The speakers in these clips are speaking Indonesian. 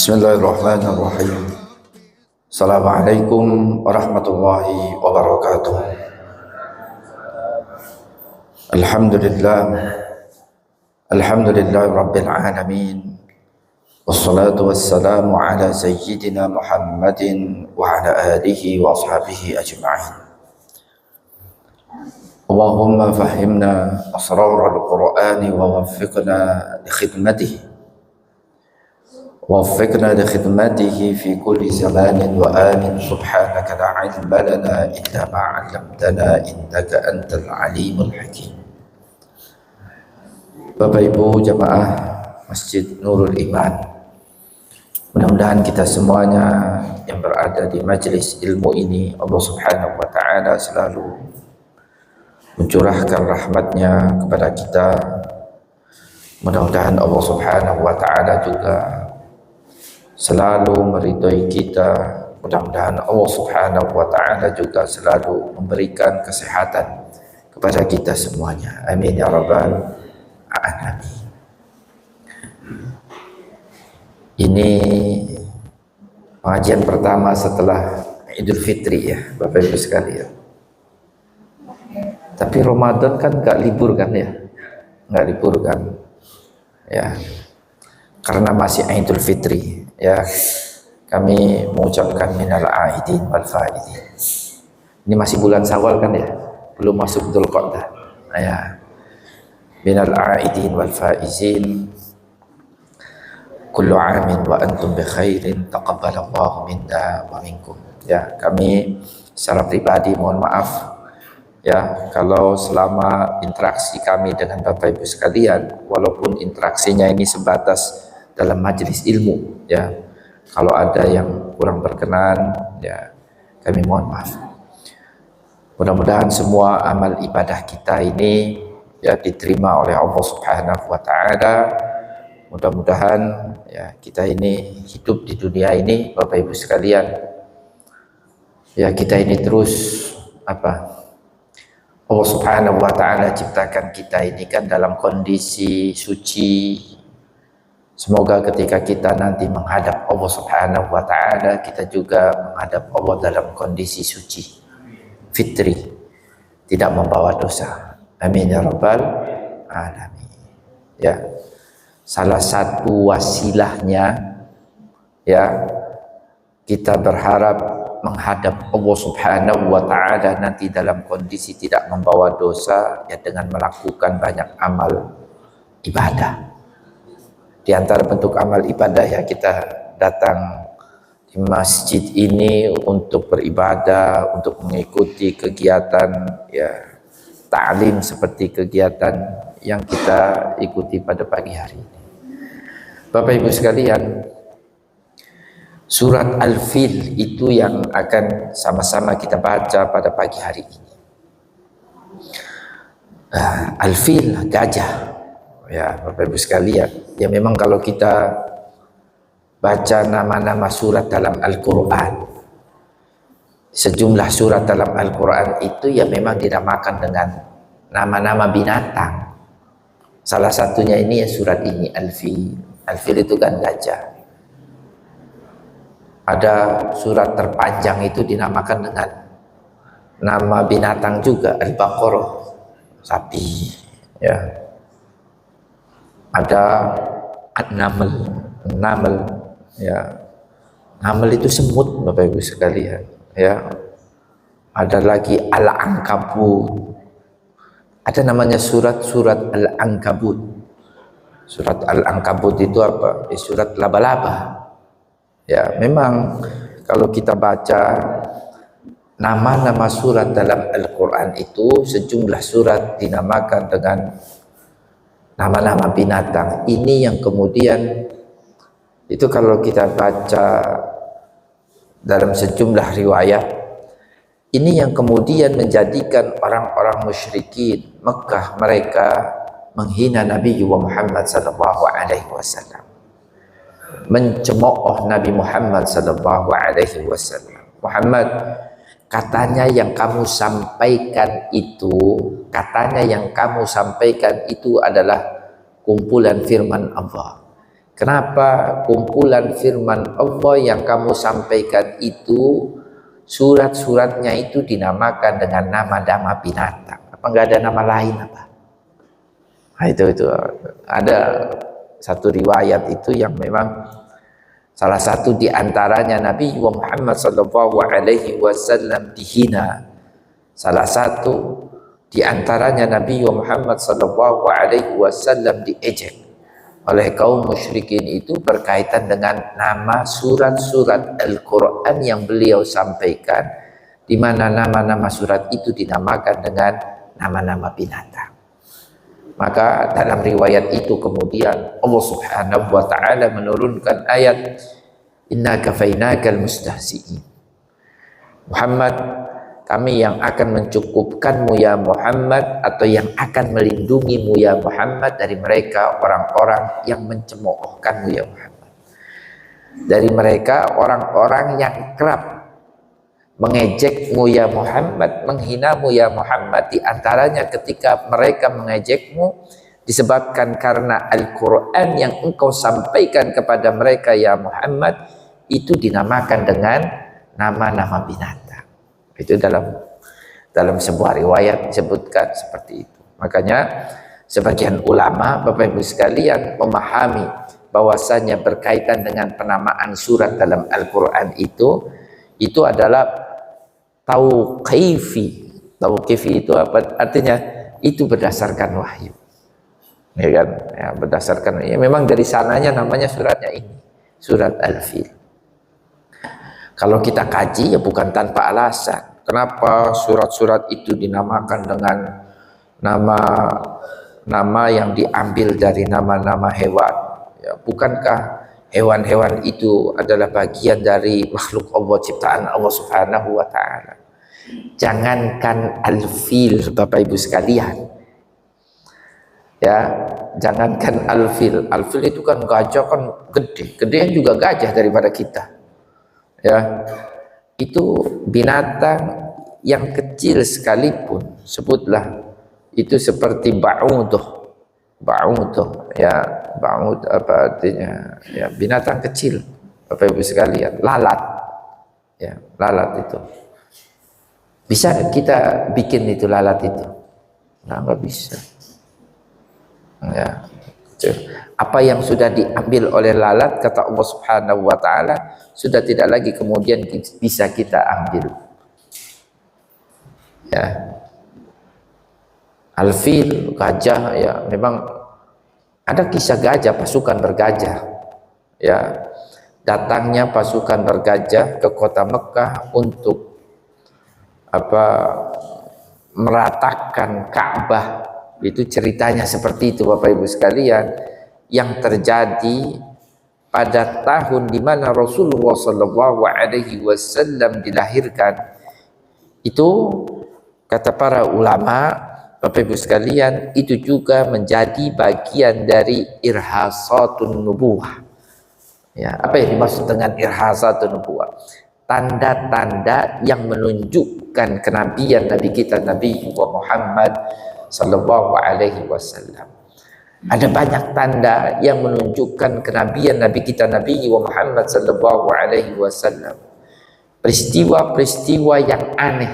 Bismillahirrahmanirrahim. Assalamualaikum warahmatullahi wabarakatuh. Alhamdulillah. Alhamdulillah Rabbil alamin. Wassalatu wassalamu ala sayyidina Muhammadin wa ala alihi wa ashabihi ajma'in. Allahumma fahimna asrar al-Qur'ani wa waffiqna li khidmatihi. وفقنا لخدمته في كل زمان وآن سبحانك لا علم لنا إلا ما علمتنا إنك أنت العليم الحكيم. Bapak Ibu jamaah Masjid Nurul Iman, mudah-mudahan kita semuanya yang berada di majelis ilmu ini, Allah Subhanahu wa Ta'ala selalu mencurahkan rahmatnya kepada kita. Mudah-mudahan Allah Subhanahu wa Ta'ala juga selalu meridhoi kita. Mudah-mudahan Allah Subhanahu wa Ta'ala juga selalu memberikan kesehatan kepada kita semuanya. Amin ya rabbal alamin. Ini pengajian pertama setelah Idul Fitri ya Bapak Ibu sekalian. Tapi Ramadan kan gak libur kan ya, gak libur kan ya, karena masih Idul Fitri ya. Kami mengucapkan minal aidin wal faidin. Ini masih bulan Syawal kan ya, belum masuk Dzulqa'dah ya. Minal aidin wal faizin, kullu amin wa antum bi khairin, taqabbalallahu minna wa minkum ya. Kami secara pribadi mohon maaf ya kalau selama interaksi kami dengan Bapak Ibu sekalian, walaupun interaksinya ini sebatas dalam majelis ilmu ya, kalau ada yang kurang berkenan ya kami mohon maaf. Mudah-mudahan semua amal ibadah kita ini ya diterima oleh Allah Subhanahu wa Ta'ala. Mudah-mudahan ya kita ini hidup di dunia ini Bapak Ibu sekalian ya, kita ini terus Allah Subhanahu wa Ta'ala ciptakan kita ini kan dalam kondisi suci. Semoga ketika kita nanti menghadap Allah Subhanahu wa Ta'ala, kita juga menghadap Allah dalam kondisi suci, fitri, tidak membawa dosa. Amin ya rabbal alamin ya. Salah satu wasilahnya ya, kita berharap menghadap Allah Subhanahu wa Ta'ala nanti dalam kondisi tidak membawa dosa ya, dengan melakukan banyak amal ibadah. Di antara bentuk amal ibadah ya, kita datang di masjid ini untuk beribadah, untuk mengikuti kegiatan ya ta'lim seperti kegiatan yang kita ikuti pada pagi hari ini. Bapak Ibu sekalian, surat Al-Fil itu yang akan sama-sama kita baca pada pagi hari ini. Al-Fil, gajah ya Bapak Ibu sekalian. Ya memang kalau kita baca nama-nama surat dalam Al-Quran, sejumlah surat dalam Al-Quran itu ya memang dinamakan dengan nama-nama binatang. Salah satunya ini ya surat ini Al-Fil. Al-Fil itu kan gajah. Ada surat terpanjang itu dinamakan dengan nama binatang juga, Al-Baqarah, sapi ya. Ada An-Naml, Naml ya. Naml itu semut Bapak Ibu sekalian ya. Ada lagi Al-Ankabut. Ada namanya surat-surat Al-Ankabut. Surat Al-Ankabut itu apa? Surat laba-laba. Ya, memang kalau kita baca nama-nama surat dalam Al-Quran itu, sejumlah surat dinamakan dengan nama-nama binatang. Ini yang kemudian itu kalau kita baca dalam sejumlah riwayat, ini yang kemudian menjadikan orang-orang musyrikin Mekah mereka menghina Nabi Muhammad sallallahu alaihi wasallam, mencemooh Nabi Muhammad sallallahu alaihi wasallam. Muhammad, katanya yang kamu sampaikan itu adalah kumpulan firman Allah. Kenapa kumpulan firman Allah yang kamu sampaikan itu surat-suratnya itu dinamakan dengan nama-nama binatang? Apa enggak ada nama lain apa? Nah, itu ada satu riwayat itu yang memang salah satu di antaranya Nabi Muhammad sallallahu alaihi wasallam dihina. Salah satu di antaranya Nabi Muhammad sallallahu alaihi wasallam diejek oleh kaum musyrikin itu berkaitan dengan nama surat-surat Al-Quran yang beliau sampaikan, di mana nama-nama surat itu dinamakan dengan nama-nama binatang. Maka dalam riwayat itu kemudian Allah Subhanahu wa taala menurunkan ayat Inna kafainakal mustahzi'in. Muhammad, kami yang akan mencukupkanmu ya Muhammad, atau yang akan melindungimu ya Muhammad dari mereka orang-orang yang mencemoohkanmu ya Muhammad. Dari mereka orang-orang yang kerap mengejekmu ya Muhammad, menghinamu ya Muhammad. Di antaranya ketika mereka mengejekmu disebabkan karena Al-Quran yang engkau sampaikan kepada mereka ya Muhammad itu dinamakan dengan nama-nama binatang. Itu dalam sebuah riwayat disebutkan seperti itu. Makanya sebagian ulama, Bapak Ibu sekalian, memahami bahwasanya berkaitan dengan penamaan surat dalam Al-Quran itu adalah tauqifi. Tauqifi itu apa artinya? Itu berdasarkan wahyu. Ya kan? Ya, berdasarkan, ya memang dari sananya namanya suratnya ini, surat Al-Fil. Kalau kita kaji ya bukan tanpa alasan. Kenapa surat-surat itu dinamakan dengan nama yang diambil dari nama-nama hewan? Ya, bukankah hewan-hewan itu adalah bagian dari makhluk Allah, ciptaan Allah Subhanahu wa taala? Jangankan Al-Fil, Bapak Ibu sekalian. Ya, jangankan Al-Fil. Al-Fil itu kan gajah kan gede. Gedean juga gajah daripada kita. Ya, itu binatang yang kecil sekalipun, sebutlah itu seperti ba'uduh, ya, ba'ud apa artinya? Ya, binatang kecil, Bapak Ibu sekalian, lalat, ya, lalat itu. Bisa kita bikin itu lalat itu? Nah, nggak bisa. Ya. Apa yang sudah diambil oleh lalat, kata Allah Subhanahu wa taala, sudah tidak lagi kemudian bisa kita ambil. Ya. Al-Fil, gajah, ya memang ada kisah gajah, pasukan bergajah. Ya. Datangnya pasukan bergajah ke kota Mekah untuk meratakan Ka'bah. Itu ceritanya seperti itu, Bapak Ibu sekalian, yang terjadi pada tahun di mana Rasulullah Shallallahu Alaihi Wasallam dilahirkan. Itu kata para ulama, Bapak Ibu sekalian, itu juga menjadi bagian dari irhasatun nubuwah. Ya, apa yang dimaksud dengan irhasatun nubuwah? Tanda-tanda yang menunjukkan kenabian Nabi kita, Nabi Muhammad Sallallahu Alaihi Wasallam. Ada banyak tanda yang menunjukkan kenabian Nabi kita, Nabi Muhammad Sallallahu Alaihi Wasallam. Peristiwa-peristiwa yang aneh,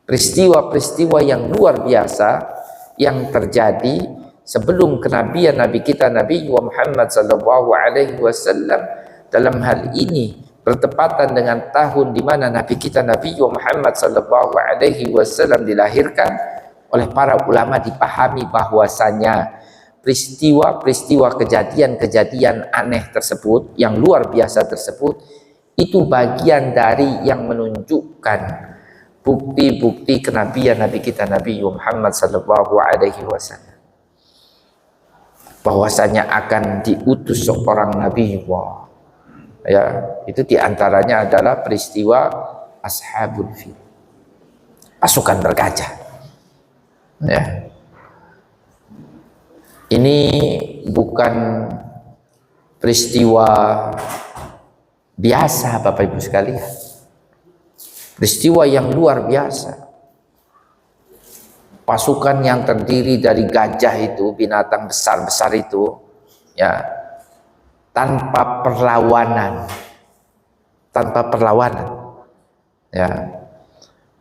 peristiwa-peristiwa yang luar biasa yang terjadi sebelum kenabian Nabi kita, Nabi Muhammad Sallallahu Alaihi Wasallam. Dalam hal ini bertepatan dengan tahun di mana Nabi kita, Nabi Muhammad Sallallahu Alaihi Wasallam dilahirkan. Oleh para ulama dipahami bahwasanya peristiwa-peristiwa kejadian-kejadian aneh tersebut, yang luar biasa tersebut, itu bagian dari yang menunjukkan bukti-bukti kenabian Nabi kita, Nabi Muhammad Sallallahu Alaihi Wasallam, bahwasanya akan diutus seorang Nabi. Ya, itu diantaranya adalah peristiwa Ashabul Fil, pasukan bergajah. Ya. Ini bukan peristiwa biasa, Bapak Ibu sekalian. Peristiwa yang luar biasa. Pasukan yang terdiri dari gajah itu, binatang besar-besar itu, ya, tanpa perlawanan, ya.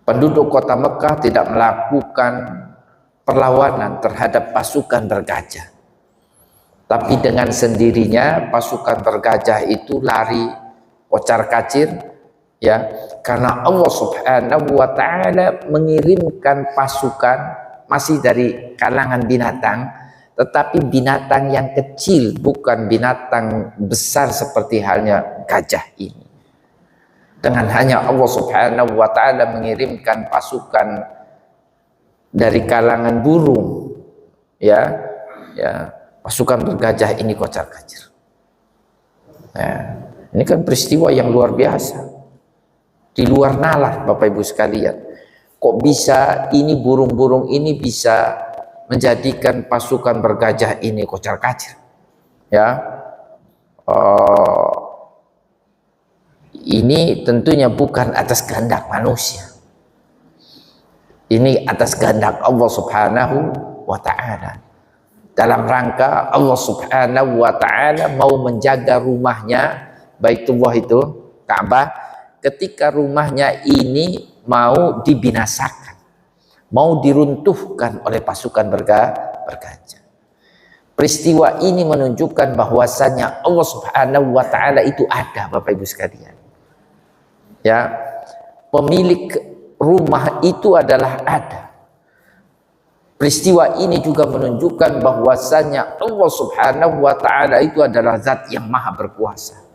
Penduduk kota Mekah tidak melakukan perlawanan terhadap pasukan bergajah, tapi dengan sendirinya pasukan bergajah itu lari kocar-kacir, ya, karena Allah Subhanahu wa taala mengirimkan pasukan masih dari kalangan binatang, tetapi binatang yang kecil, bukan binatang besar seperti halnya gajah ini. Dengan hanya Allah Subhanahu wa taala mengirimkan pasukan dari kalangan burung, ya, pasukan bergajah ini kocar-kacir. Nah, ini kan peristiwa yang luar biasa, di luar nalar, Bapak Ibu sekalian. Kok bisa ini burung-burung ini bisa menjadikan pasukan bergajah ini kocar-kacir? Ya, ini tentunya bukan atas kehendak manusia. Ini atas kehendak Allah Subhanahu wa ta'ala. Dalam rangka Allah Subhanahu wa ta'ala mau menjaga rumahnya, Baitullah itu, Ka'bah, ketika rumahnya ini mau dibinasakan, mau diruntuhkan oleh pasukan bergajah. Peristiwa ini menunjukkan bahwasanya Allah Subhanahu wa ta'ala itu ada, Bapak Ibu sekalian. Ya, pemilik rumah itu adalah ada. Peristiwa ini juga menunjukkan bahwasanya Allah Subhanahu wa ta'ala itu adalah zat yang maha berkuasa.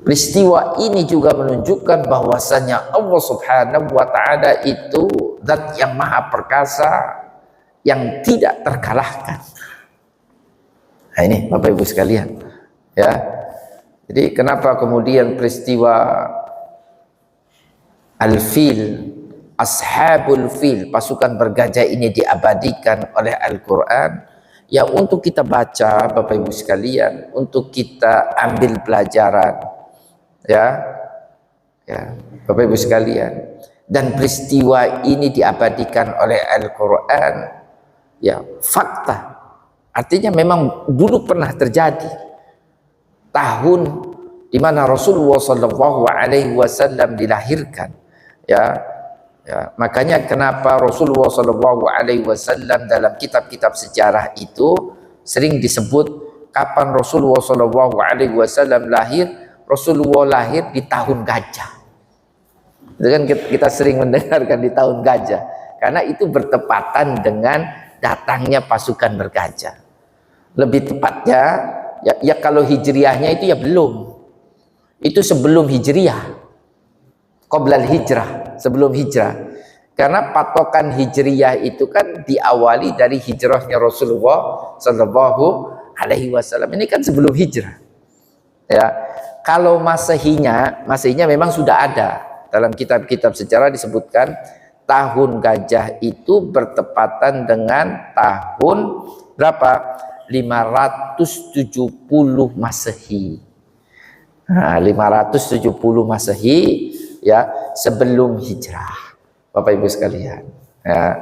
Peristiwa ini juga menunjukkan bahwasanya Allah Subhanahu wa ta'ala itu zat yang maha perkasa, yang tidak terkalahkan. Nah ini Bapak Ibu sekalian, ya. Jadi kenapa kemudian peristiwa Al-Fil, Ashabul Fil, pasukan bergajah ini diabadikan oleh Al-Quran? Ya untuk kita baca, Bapak Ibu sekalian, untuk kita ambil pelajaran, ya Bapak Ibu sekalian. Dan peristiwa ini diabadikan oleh Al-Quran, ya fakta. Artinya memang dulu pernah terjadi. Tahun di mana Rasulullah Shallallahu Alaihi Wasallam dilahirkan, ya, makanya kenapa Rasulullah Shallallahu Alaihi Wasallam dalam kitab-kitab sejarah itu sering disebut kapan Rasulullah Shallallahu Alaihi Wasallam lahir. Rasulullah lahir di tahun gajah. Dengan kita sering mendengarkan di tahun gajah, karena itu bertepatan dengan datangnya pasukan bergajah. Lebih tepatnya, ya kalau hijriahnya itu ya belum, itu sebelum hijriah, qoblal hijrah, sebelum hijrah. Karena patokan hijriah itu kan diawali dari hijrahnya Rasulullah Sallallahu Alaihi Wasallam. Ini kan sebelum hijrah. Ya, kalau masehinya memang sudah ada dalam kitab-kitab sejarah disebutkan tahun gajah itu bertepatan dengan tahun berapa? 570 Masehi. Nah, 570 Masehi, ya, sebelum hijrah, Bapak Ibu sekalian. Ya,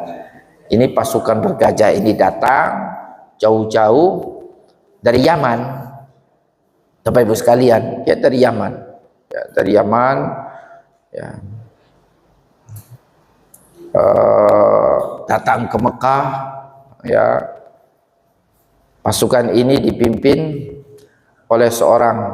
ini pasukan bergajah ini datang jauh-jauh dari Yaman, Bapak Ibu sekalian, ya dari Yaman, ya, datang ke Mekah, ya. Pasukan ini dipimpin oleh seorang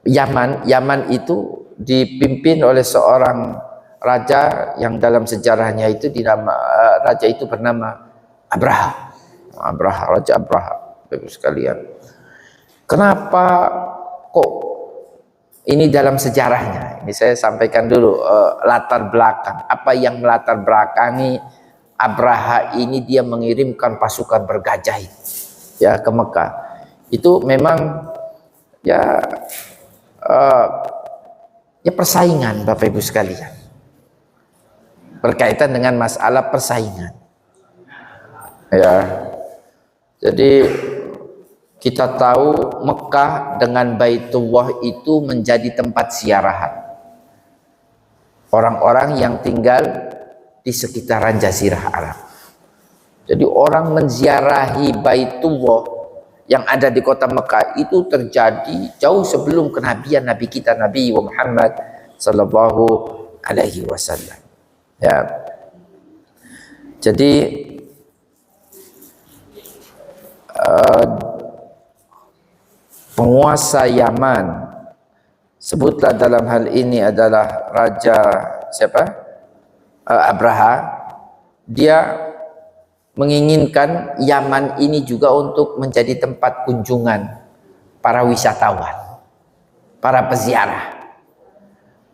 Yaman itu dipimpin oleh seorang raja yang dalam sejarahnya itu raja itu bernama Abraha, Raja Abraha, Bapak sekalian. Kenapa kok ini dalam sejarahnya? Ini saya sampaikan dulu latar belakang, apa yang melatar belakangi Abraha ini dia mengirimkan pasukan bergajah ya ke Mekah. Itu memang ya persaingan, Bapak Ibu sekalian, berkaitan dengan masalah persaingan, ya. Jadi kita tahu Mekah dengan Baitullah itu menjadi tempat ziarahan orang-orang yang tinggal di sekitaran Jazirah Arab. Jadi orang menziarahi Baitullah yang ada di kota Mekah itu terjadi jauh sebelum kenabian Nabi kita Nabi Muhammad sallallahu alaihi wasallam. Ya. Jadi penguasa Yaman, sebutlah dalam hal ini adalah Raja siapa? Abraha. Dia menginginkan Yaman ini juga untuk menjadi tempat kunjungan para wisatawan, para peziarah.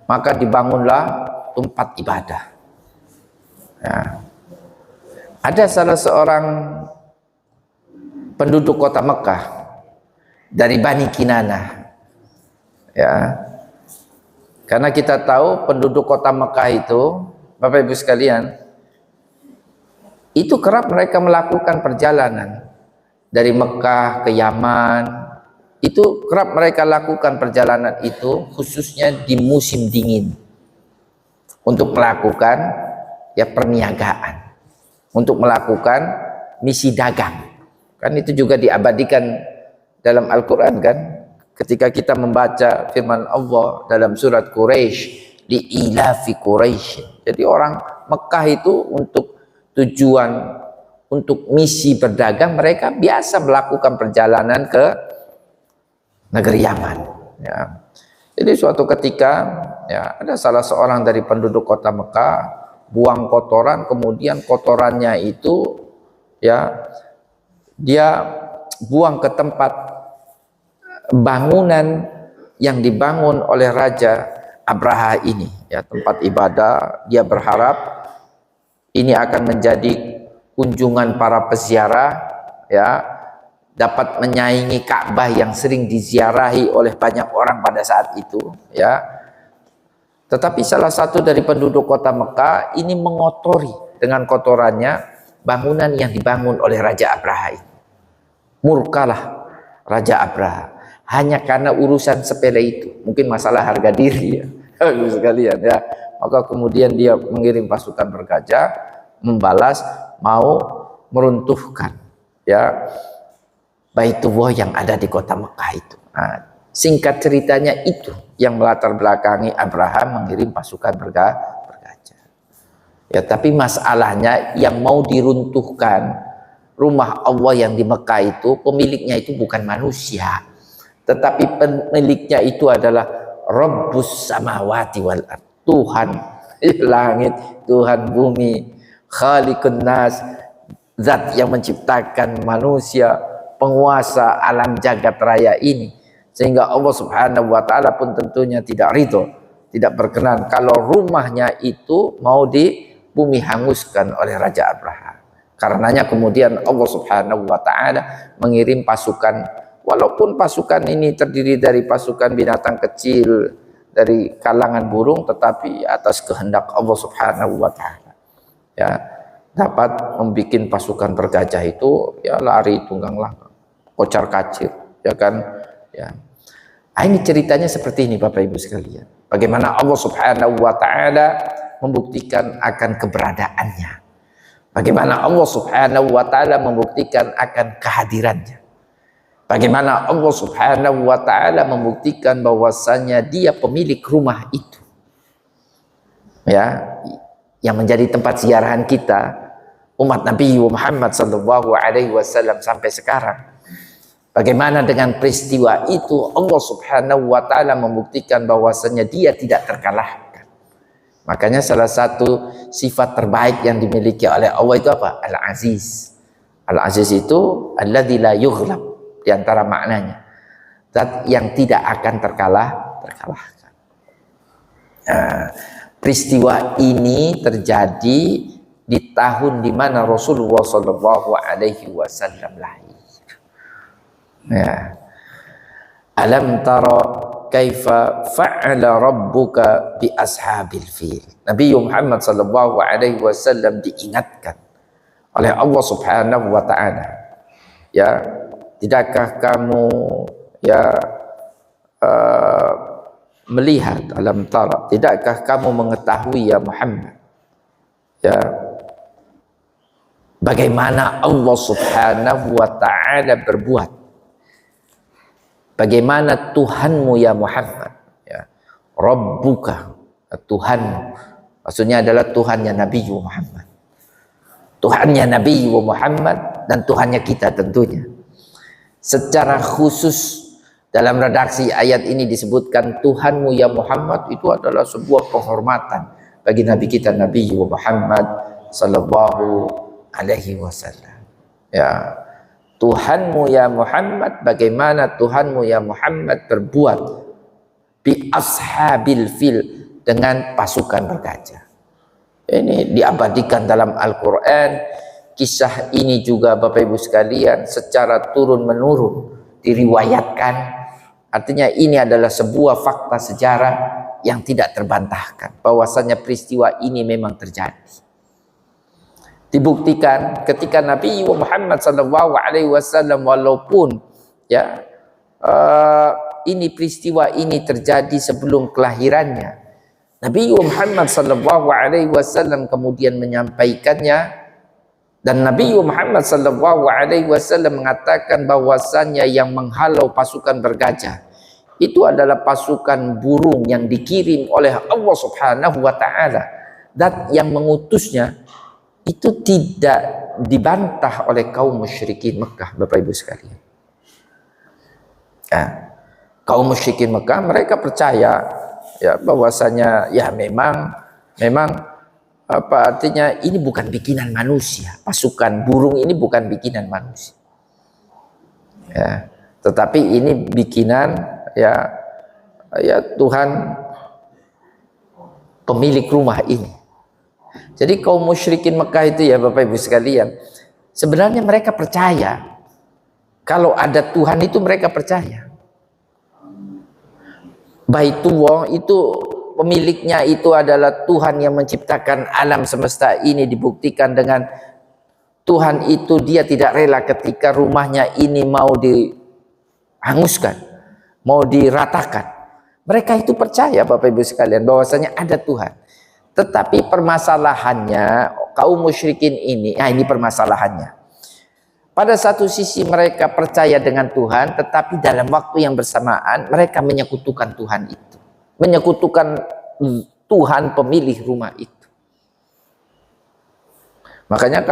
Maka dibangunlah tempat ibadah. Ya. Ada salah seorang penduduk kota Mekah dari Bani Kinanah, ya, karena kita tahu penduduk kota Mekah itu, Bapak Ibu sekalian, itu kerap mereka melakukan perjalanan dari Mekah ke Yaman. Itu kerap mereka lakukan perjalanan itu khususnya di musim dingin untuk melakukan ya perniagaan, untuk melakukan misi dagang. Kan itu juga diabadikan dalam Al-Quran kan, ketika kita membaca firman Allah dalam surat Quraisy, li ilafi Quraisy. Jadi orang Mekah itu untuk tujuan untuk misi berdagang, mereka biasa melakukan perjalanan ke negeri Yaman. Ya. Jadi suatu ketika ya ada salah seorang dari penduduk kota Mekah buang kotoran, kemudian kotorannya itu ya dia buang ke tempat bangunan yang dibangun oleh Raja Abraha ini, ya, tempat ibadah. Dia berharap ini akan menjadi kunjungan para peziarah, ya, dapat menyaingi Ka'bah yang sering diziarahi oleh banyak orang pada saat itu, ya. Tetapi salah satu dari penduduk kota Mekah ini mengotori dengan kotorannya bangunan yang dibangun oleh Raja Abraha ini. Murkalah Raja Abraha hanya karena urusan sepele itu, mungkin masalah harga diri ya, sekalian ya. Maka kemudian dia mengirim pasukan bergajah membalas, mau meruntuhkan ya Baitullah yang ada di kota Mekah itu. Nah, singkat ceritanya itu yang melatar belakangi Abraham mengirim pasukan bergajah. Ya, tapi masalahnya yang mau diruntuhkan rumah Allah yang di Mekah itu, pemiliknya itu bukan manusia, tetapi pemiliknya itu adalah Rabbus samawati wal ard, Tuhan langit, Tuhan bumi, Khaliqun nas, zat yang menciptakan manusia, penguasa alam jagat raya ini. Sehingga Allah Subhanahu wa taala pun tentunya tidak ridho, tidak berkenan kalau rumahnya itu mau di bumi hanguskan oleh Raja Abraha. Karenanya kemudian Allah Subhanahu wa taala mengirim pasukan, walaupun pasukan ini terdiri dari pasukan binatang kecil, dari kalangan burung, tetapi atas kehendak Allah Subhanahu wa taala, ya, dapat membuat pasukan bergajah itu ya lari tunggang langgang, kocar kacir, ya kan, ya. Nah, ini ceritanya seperti ini Bapak Ibu sekalian. Bagaimana Allah Subhanahu wa taala membuktikan akan keberadaannya. Bagaimana Allah Subhanahu wa taala membuktikan akan kehadirannya. Bagaimana Allah Subhanahu wa taala membuktikan bahwasanya dia pemilik rumah itu. Ya, yang menjadi tempat ziarahan kita umat Nabi Muhammad sallallahu alaihi wasallam sampai sekarang. Bagaimana dengan peristiwa itu Allah Subhanahu wa taala membuktikan bahwasanya dia tidak terkalahkan. Makanya salah satu sifat terbaik yang dimiliki oleh Allah itu apa? Al-Aziz. Al-Aziz itu alladzi la yughlab, di antara maknanya zat yang tidak akan terkalahkan. Nah, peristiwa ini terjadi di tahun di mana Rasulullah sallallahu alaihi wasallam lahir. Ya. Alam tara kaifa fa'ala rabbuka bi ashabil fil. Nabi Muhammad sallallahu alaihi wasallam diingatkan oleh Allah Subhanahu wa taala. Ya, tidakkah kamu ya melihat, alam tara, tidakkah kamu mengetahui ya Muhammad, ya, bagaimana Allah Subhanahu wa ta'ala berbuat, bagaimana Tuhanmu ya Muhammad, ya, Rabbuka, Tuhanmu, maksudnya adalah Tuhannya Nabi Muhammad, Tuhannya Nabi Muhammad dan Tuhannya kita tentunya. Secara khusus dalam redaksi ayat ini disebutkan Tuhanmu ya Muhammad, itu adalah sebuah penghormatan bagi Nabi kita Nabi Muhammad sallallahu alaihi wasallam. Ya, Tuhanmu ya Muhammad, bagaimana Tuhanmu ya Muhammad berbuat bi ashabil fil, dengan pasukan bergajah. Ini diabadikan dalam Al-Quran. Kisah ini juga Bapak Ibu sekalian secara turun menurun diriwayatkan. Artinya ini adalah sebuah fakta sejarah yang tidak terbantahkan, bahwasanya peristiwa ini memang terjadi. Dibuktikan ketika Nabi Muhammad SAW, walaupun ya ini peristiwa ini terjadi sebelum kelahirannya, Nabi Muhammad SAW kemudian menyampaikannya, dan Nabi Muhammad SAW mengatakan bahwasannya yang menghalau pasukan bergajah itu adalah pasukan burung yang dikirim oleh Allah Subhanahu wa ta'ala, dan yang mengutusnya itu tidak dibantah oleh kaum musyrikin Mekah, Bapak Ibu sekalian. Nah, kaum musyrikin Mekah mereka percaya ya bahwasanya ya memang apa artinya ini bukan bikinan manusia, pasukan burung ini bukan bikinan manusia. Ya, tetapi ini bikinan ya Tuhan pemilik rumah ini. Jadi kaum musyrikin Mekah itu ya Bapak Ibu sekalian, sebenarnya mereka percaya kalau ada Tuhan itu, mereka percaya Baitullah itu pemiliknya itu adalah Tuhan yang menciptakan alam semesta ini. Dibuktikan dengan Tuhan itu dia tidak rela ketika rumahnya ini mau dihanguskan, mau diratakan. Mereka itu percaya Bapak Ibu sekalian bahwasanya ada Tuhan. Tetapi permasalahannya kaum musyrikin ini, ini permasalahannya. Pada satu sisi mereka percaya dengan Tuhan, tetapi dalam waktu yang bersamaan mereka menyekutukan Tuhan itu, menyekutukan Tuhan pemilik rumah itu. Makanya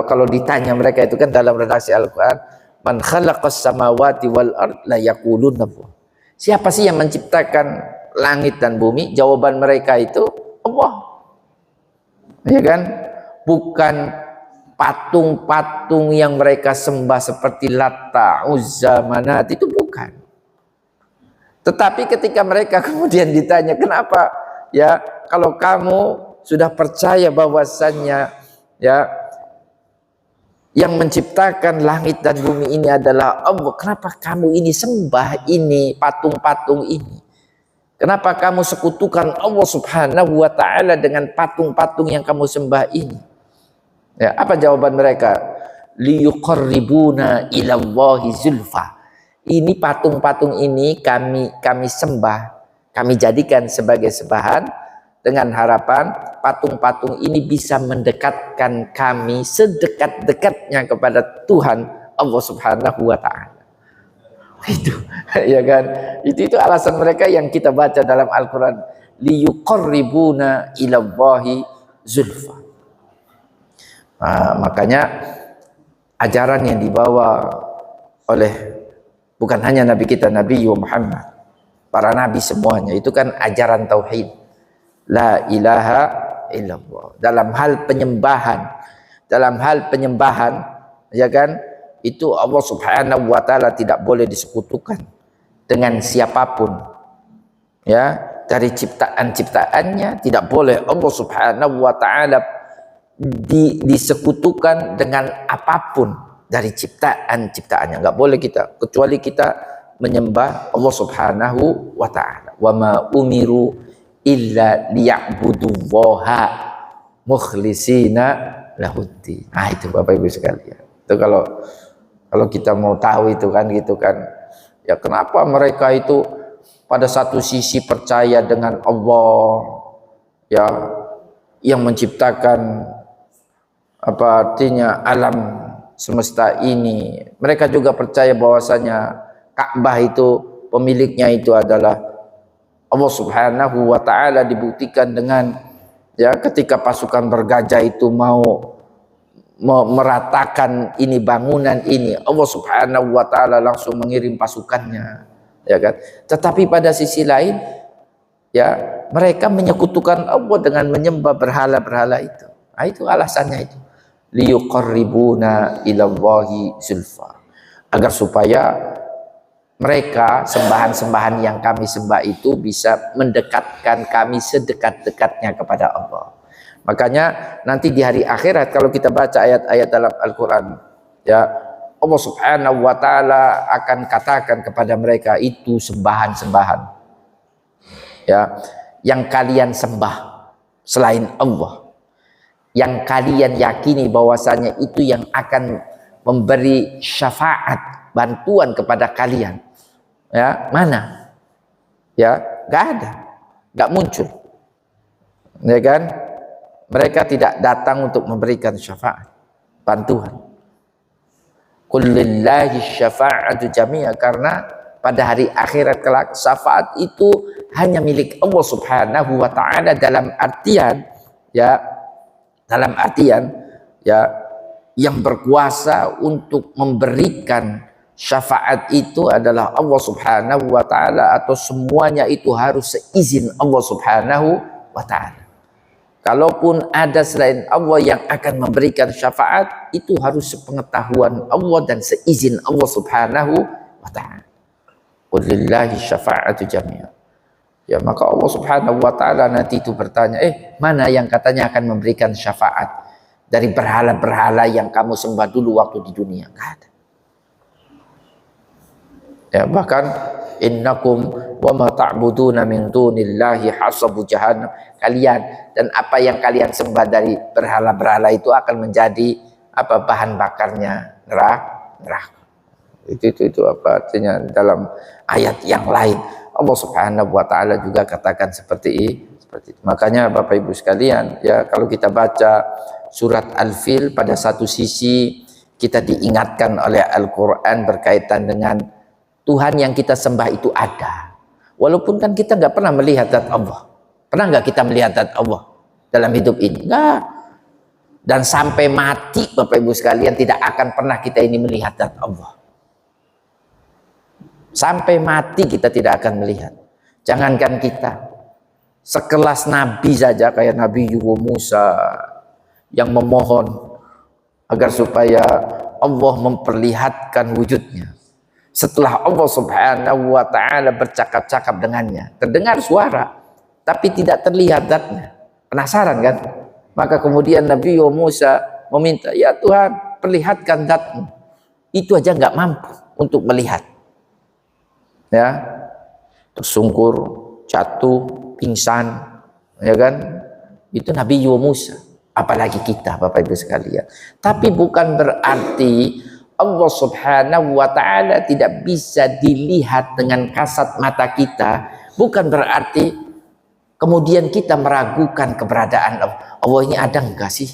kalau ditanya mereka itu kan dalam redaksi Al-Quran, man khalaqas samawati wal ard la yaquluna Allah. Siapa sih yang menciptakan langit dan bumi? Jawaban mereka itu Allah. Ya kan? Bukan patung-patung yang mereka sembah seperti Latta, Uzza, Manat, itu bukan. Tetapi ketika mereka kemudian ditanya, kenapa ya kalau kamu sudah percaya bahwasannya ya yang menciptakan langit dan bumi ini adalah Allah, kenapa kamu ini sembah ini patung-patung ini? Kenapa kamu sekutukan Allah Subhanahu wa ta'ala dengan patung-patung yang kamu sembah ini? Ya, apa jawaban mereka? Liyuqarribuna ilallahi zulfa. Ini patung-patung ini kami sembah, kami jadikan sebagai sembahan dengan harapan patung-patung ini bisa mendekatkan kami sedekat-dekatnya kepada Tuhan Allah Subhanahu wa ta'ala. Itu ya kan? Itu alasan mereka yang kita baca dalam Al-Qur'an, liyuqarribuna ilallahi zulfa. Makanya ajaran yang dibawa oleh bukan hanya Nabi kita Nabi Muhammad, para nabi semuanya itu kan ajaran tauhid, la ilaha illallah. Dalam hal penyembahan ya kan, itu Allah Subhanahu wa ta'ala tidak boleh disekutukan dengan siapapun ya, dari ciptaan-ciptaannya tidak boleh Allah Subhanahu wa ta'ala disekutukan dengan apapun dari ciptaan-ciptaannya. Nggak boleh kita, kecuali kita menyembah Allah Subhanahu wa ta'ala. Wa ma umiru illa liya'budullaha mukhlisina lahuddin. Nah itu Bapak Ibu sekalian. Itu kalau kita mau tahu itu kan gitu kan. Ya kenapa mereka itu pada satu sisi percaya dengan Allah ya yang menciptakan apa artinya alam semesta ini. Mereka juga percaya bahwasanya Ka'bah itu pemiliknya itu adalah Allah Subhanahu wa taala, dibuktikan dengan ya ketika pasukan bergajah itu mau meratakan ini bangunan ini, Allah Subhanahu wa taala langsung mengirim pasukannya, ya kan. Tetapi pada sisi lain ya mereka menyekutukan Allah dengan menyembah berhala-berhala itu. Nah, itu alasannya itu. Liyuqarribuna ilallahi zulfa. Agar supaya mereka sembahan-sembahan yang kami sembah itu bisa mendekatkan kami sedekat-dekatnya kepada Allah. Makanya nanti di hari akhirat kalau kita baca ayat-ayat dalam Al-Quran, ya Allah Subhanahu wa taala akan katakan kepada mereka itu sembahan-sembahan ya yang kalian sembah selain Allah, yang kalian yakini bahwasanya itu yang akan memberi syafaat, bantuan kepada kalian. Ya, mana? Ya, nggak ada, nggak muncul. Ya kan? Mereka tidak datang untuk memberikan syafaat, bantuan. Qul lillahi syafa'atu jami'a, karena pada hari akhirat kelak syafaat itu hanya milik Allah Subhanahu wa taala, dalam artian ya yang berkuasa untuk memberikan syafaat itu adalah Allah Subhanahu wa taala, atau semuanya itu harus seizin Allah Subhanahu wa taala. Kalaupun ada selain Allah yang akan memberikan syafaat, itu harus sepengetahuan Allah dan seizin Allah Subhanahu wa taala. Qul lillahi syafa'atu jami'a. Ya, maka Allah Subhanahu wa taala nanti itu bertanya, mana yang katanya akan memberikan syafaat dari berhala-berhala yang kamu sembah dulu waktu di dunia? Enggak ada. Ya, bahkan innakum wa ma ta'buduna min dunillahi hasabu jahannam, kalian dan apa yang kalian sembah dari berhala-berhala itu akan menjadi apa bahan bakarnya neraka. Itu apa artinya dalam ayat yang lain Allah Subhanahu wa taala juga katakan seperti itu. Makanya Bapak Ibu sekalian, ya kalau kita baca surat Al-Fil, pada satu sisi kita diingatkan oleh Al-Qur'an berkaitan dengan Tuhan yang kita sembah itu ada. Walaupun kan kita nggak pernah melihat zat Allah. Pernah nggak kita melihat zat Allah dalam hidup ini? Nggak. Dan sampai mati Bapak Ibu sekalian tidak akan pernah kita ini melihat zat Allah. Sampai mati kita tidak akan melihat. Jangankan kita, sekelas Nabi saja kayak Nabi Musa yang memohon agar supaya Allah memperlihatkan wujudnya. Setelah Allah Subhanahu wa taala bercakap-cakap dengannya, terdengar suara tapi tidak terlihat zatnya. Penasaran kan? Maka kemudian Nabi Musa meminta, ya Tuhan, perlihatkan zatmu. Itu aja nggak mampu untuk melihat. Ya, tersungkur, jatuh, pingsan, ya kan? Itu Nabi Musa. Apalagi kita, Bapak Ibu sekalian. Tapi bukan berarti Allah Subhanahu wa taala tidak bisa dilihat dengan kasat mata kita. Bukan berarti kemudian kita meragukan keberadaan Allah. Allah ini ada enggak sih?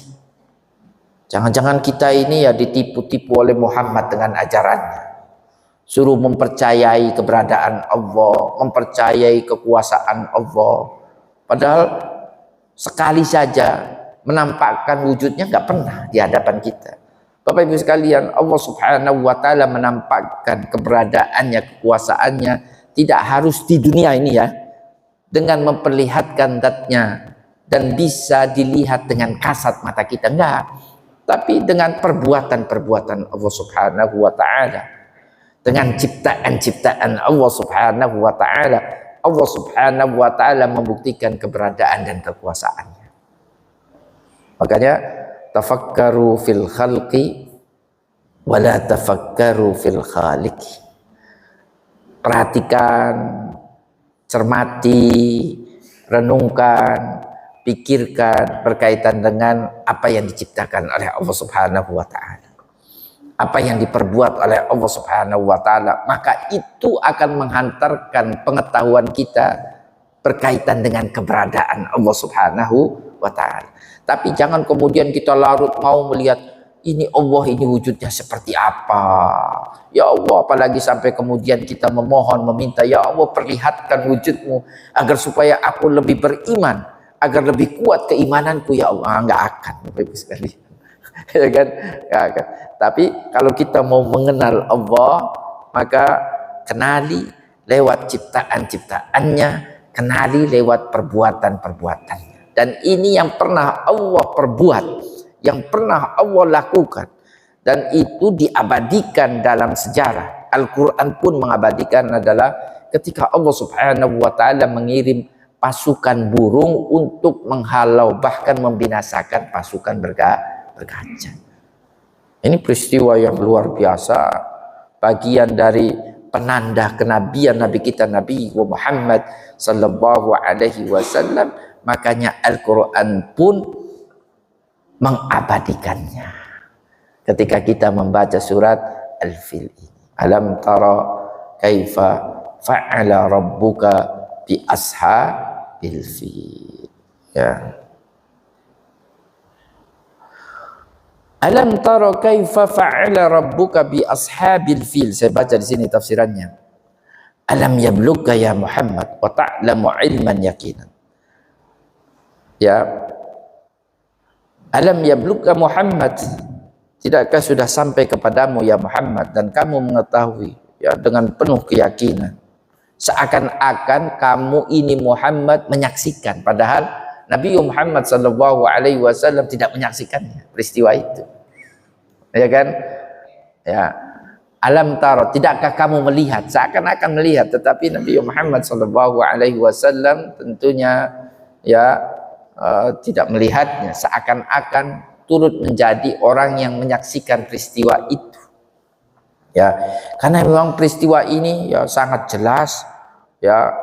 Jangan-jangan kita ini ya ditipu-tipu oleh Muhammad dengan ajarannya. Suruh mempercayai keberadaan Allah, mempercayai kekuasaan Allah. Padahal sekali saja menampakkan wujudnya nggak pernah di hadapan kita. Bapak Ibu sekalian, Allah Subhanahu wa taala menampakkan keberadaannya, kekuasaannya tidak harus di dunia ini ya, dengan memperlihatkan zatnya dan bisa dilihat dengan kasat mata kita, enggak, tapi dengan perbuatan-perbuatan Allah Subhanahu wa taala, dengan ciptaan-ciptaan Allah Subhanahu wa taala. Allah Subhanahu wa taala membuktikan keberadaan dan kekuasaannya. Makanya tafakkaru fil khalqi wala tafakkaru fil khaliqi. Perhatikan, cermati, renungkan, pikirkan berkaitan dengan apa yang diciptakan oleh Allah Subhanahu wa taala. Apa yang diperbuat oleh Allah Subhanahu wa taala, maka itu akan menghantarkan pengetahuan kita berkaitan dengan keberadaan Allah Subhanahu wa ta'ala. Tapi jangan kemudian kita larut mau melihat ini Allah, ini wujudnya seperti apa. Ya Allah, apalagi sampai kemudian kita memohon, meminta, ya Allah perlihatkan wujudmu agar supaya aku lebih beriman, agar lebih kuat keimananku ya Allah. Enggak akan, Bapak Ibu sekalian. Ya kan? Nggak akan. Tapi kalau kita mau mengenal Allah, maka kenali lewat ciptaan-ciptaannya, kenali lewat perbuatan-perbuatannya. Dan ini yang pernah Allah perbuat, yang pernah Allah lakukan, dan itu diabadikan dalam sejarah. Al-Quran pun mengabadikan adalah ketika Allah subhanahu wa ta'ala mengirim pasukan burung untuk menghalau bahkan membinasakan pasukan bergajah. Ini peristiwa yang luar biasa, bagian dari penanda kenabian Nabi kita Nabi Muhammad sallallahu alaihi wasallam. Makanya Al-Quran pun mengabadikannya ketika kita membaca surat Al-Fil ini. Alam tara kaifa fa'ala rabbuka bi ashabil fil. Ya. Alam tara kaifa fa'ala rabbuka bi ashabil fil. Saya baca di sini tafsirannya. Alam yablugka ya Muhammad wa ta'lamu ilman yaqinan. Ya. Alam yablugka Muhammad, tidakkah sudah sampai kepadamu ya Muhammad dan kamu mengetahui ya dengan penuh keyakinan seakan-akan kamu ini Muhammad menyaksikan, padahal Nabi Muhammad sallallahu alaihi wasallam tidak menyaksikannya peristiwa itu. Ya kan? Ya. Alam tara, tidakkah kamu melihat, seakan-akan melihat, tetapi Nabi Muhammad sallallahu alaihi wasallam tentunya ya tidak melihatnya, seakan-akan turut menjadi orang yang menyaksikan peristiwa itu. Ya, karena memang peristiwa ini ya sangat jelas, ya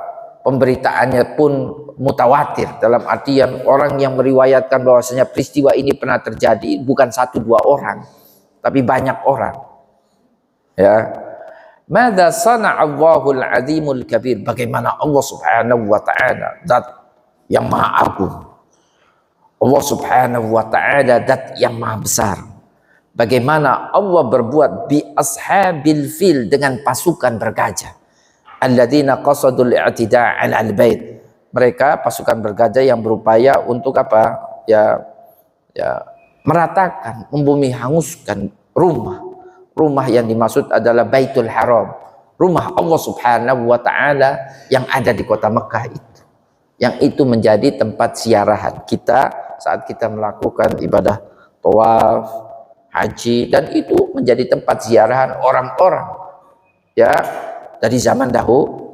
pemberitaannya pun mutawatir, dalam artian orang yang meriwayatkan bahwasanya peristiwa ini pernah terjadi bukan satu dua orang, tapi banyak orang. Ya, madza sana'a Allahul Azimul Kabir, bagaimana Allah Subhanahu wa taala zat yang maha agung, Allah subhanahu wa ta'ala zat yang maha besar, bagaimana Allah berbuat bi ashabil fil, dengan pasukan bergajah, alladzina qasadul i'tida' 'ala al-bait, mereka pasukan bergajah yang berupaya untuk apa? Ya meratakan, membumi hanguskan rumah yang dimaksud adalah Baitul Haram, rumah Allah subhanahu wa ta'ala yang ada di kota Mekah itu, yang itu menjadi tempat ziarahan kita saat kita melakukan ibadah tawaf, haji, dan itu menjadi tempat ziarahan orang-orang ya dari zaman dahulu.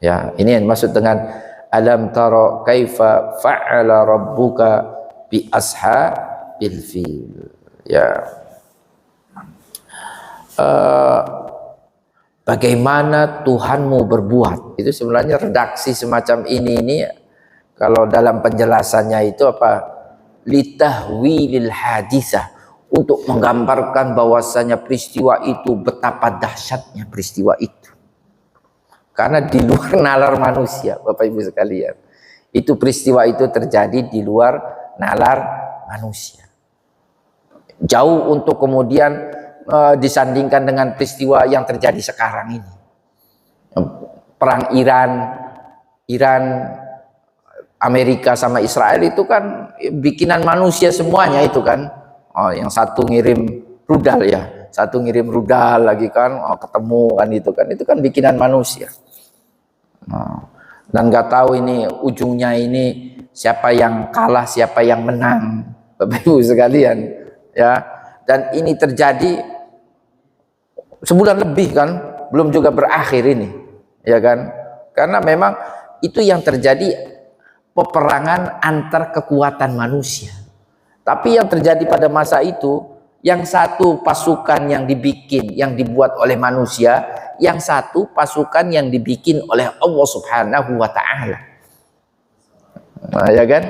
Ya, ini yang dimaksud dengan alam tara kaifa fa'ala rabbuka bi ashabil fil. Ya. Bagaimana Tuhanmu berbuat, itu sebenarnya redaksi semacam ini kalau dalam penjelasannya itu apa, litahwilil hadisah, untuk menggambarkan bahwasanya peristiwa itu betapa dahsyatnya peristiwa itu, karena di luar nalar manusia. Bapak Ibu sekalian, itu peristiwa itu terjadi di luar nalar manusia, jauh untuk kemudian disandingkan dengan peristiwa yang terjadi sekarang ini, perang Iran Amerika sama Israel itu kan bikinan manusia semuanya itu kan. Yang satu ngirim rudal ya, satu ngirim rudal lagi kan, ketemu kan, itu kan bikinan manusia. Dan nggak tahu ini ujungnya ini siapa yang kalah, siapa yang menang, Bapak Ibu sekalian ya. Dan ini terjadi sebulan lebih kan, belum juga berakhir ini, ya kan? Karena memang itu yang terjadi, peperangan antar kekuatan manusia. Tapi yang terjadi pada masa itu, yang satu pasukan yang dibuat oleh manusia, yang satu pasukan yang dibikin oleh Allah Subhanahu wa ta'ala. Nah, ya kan?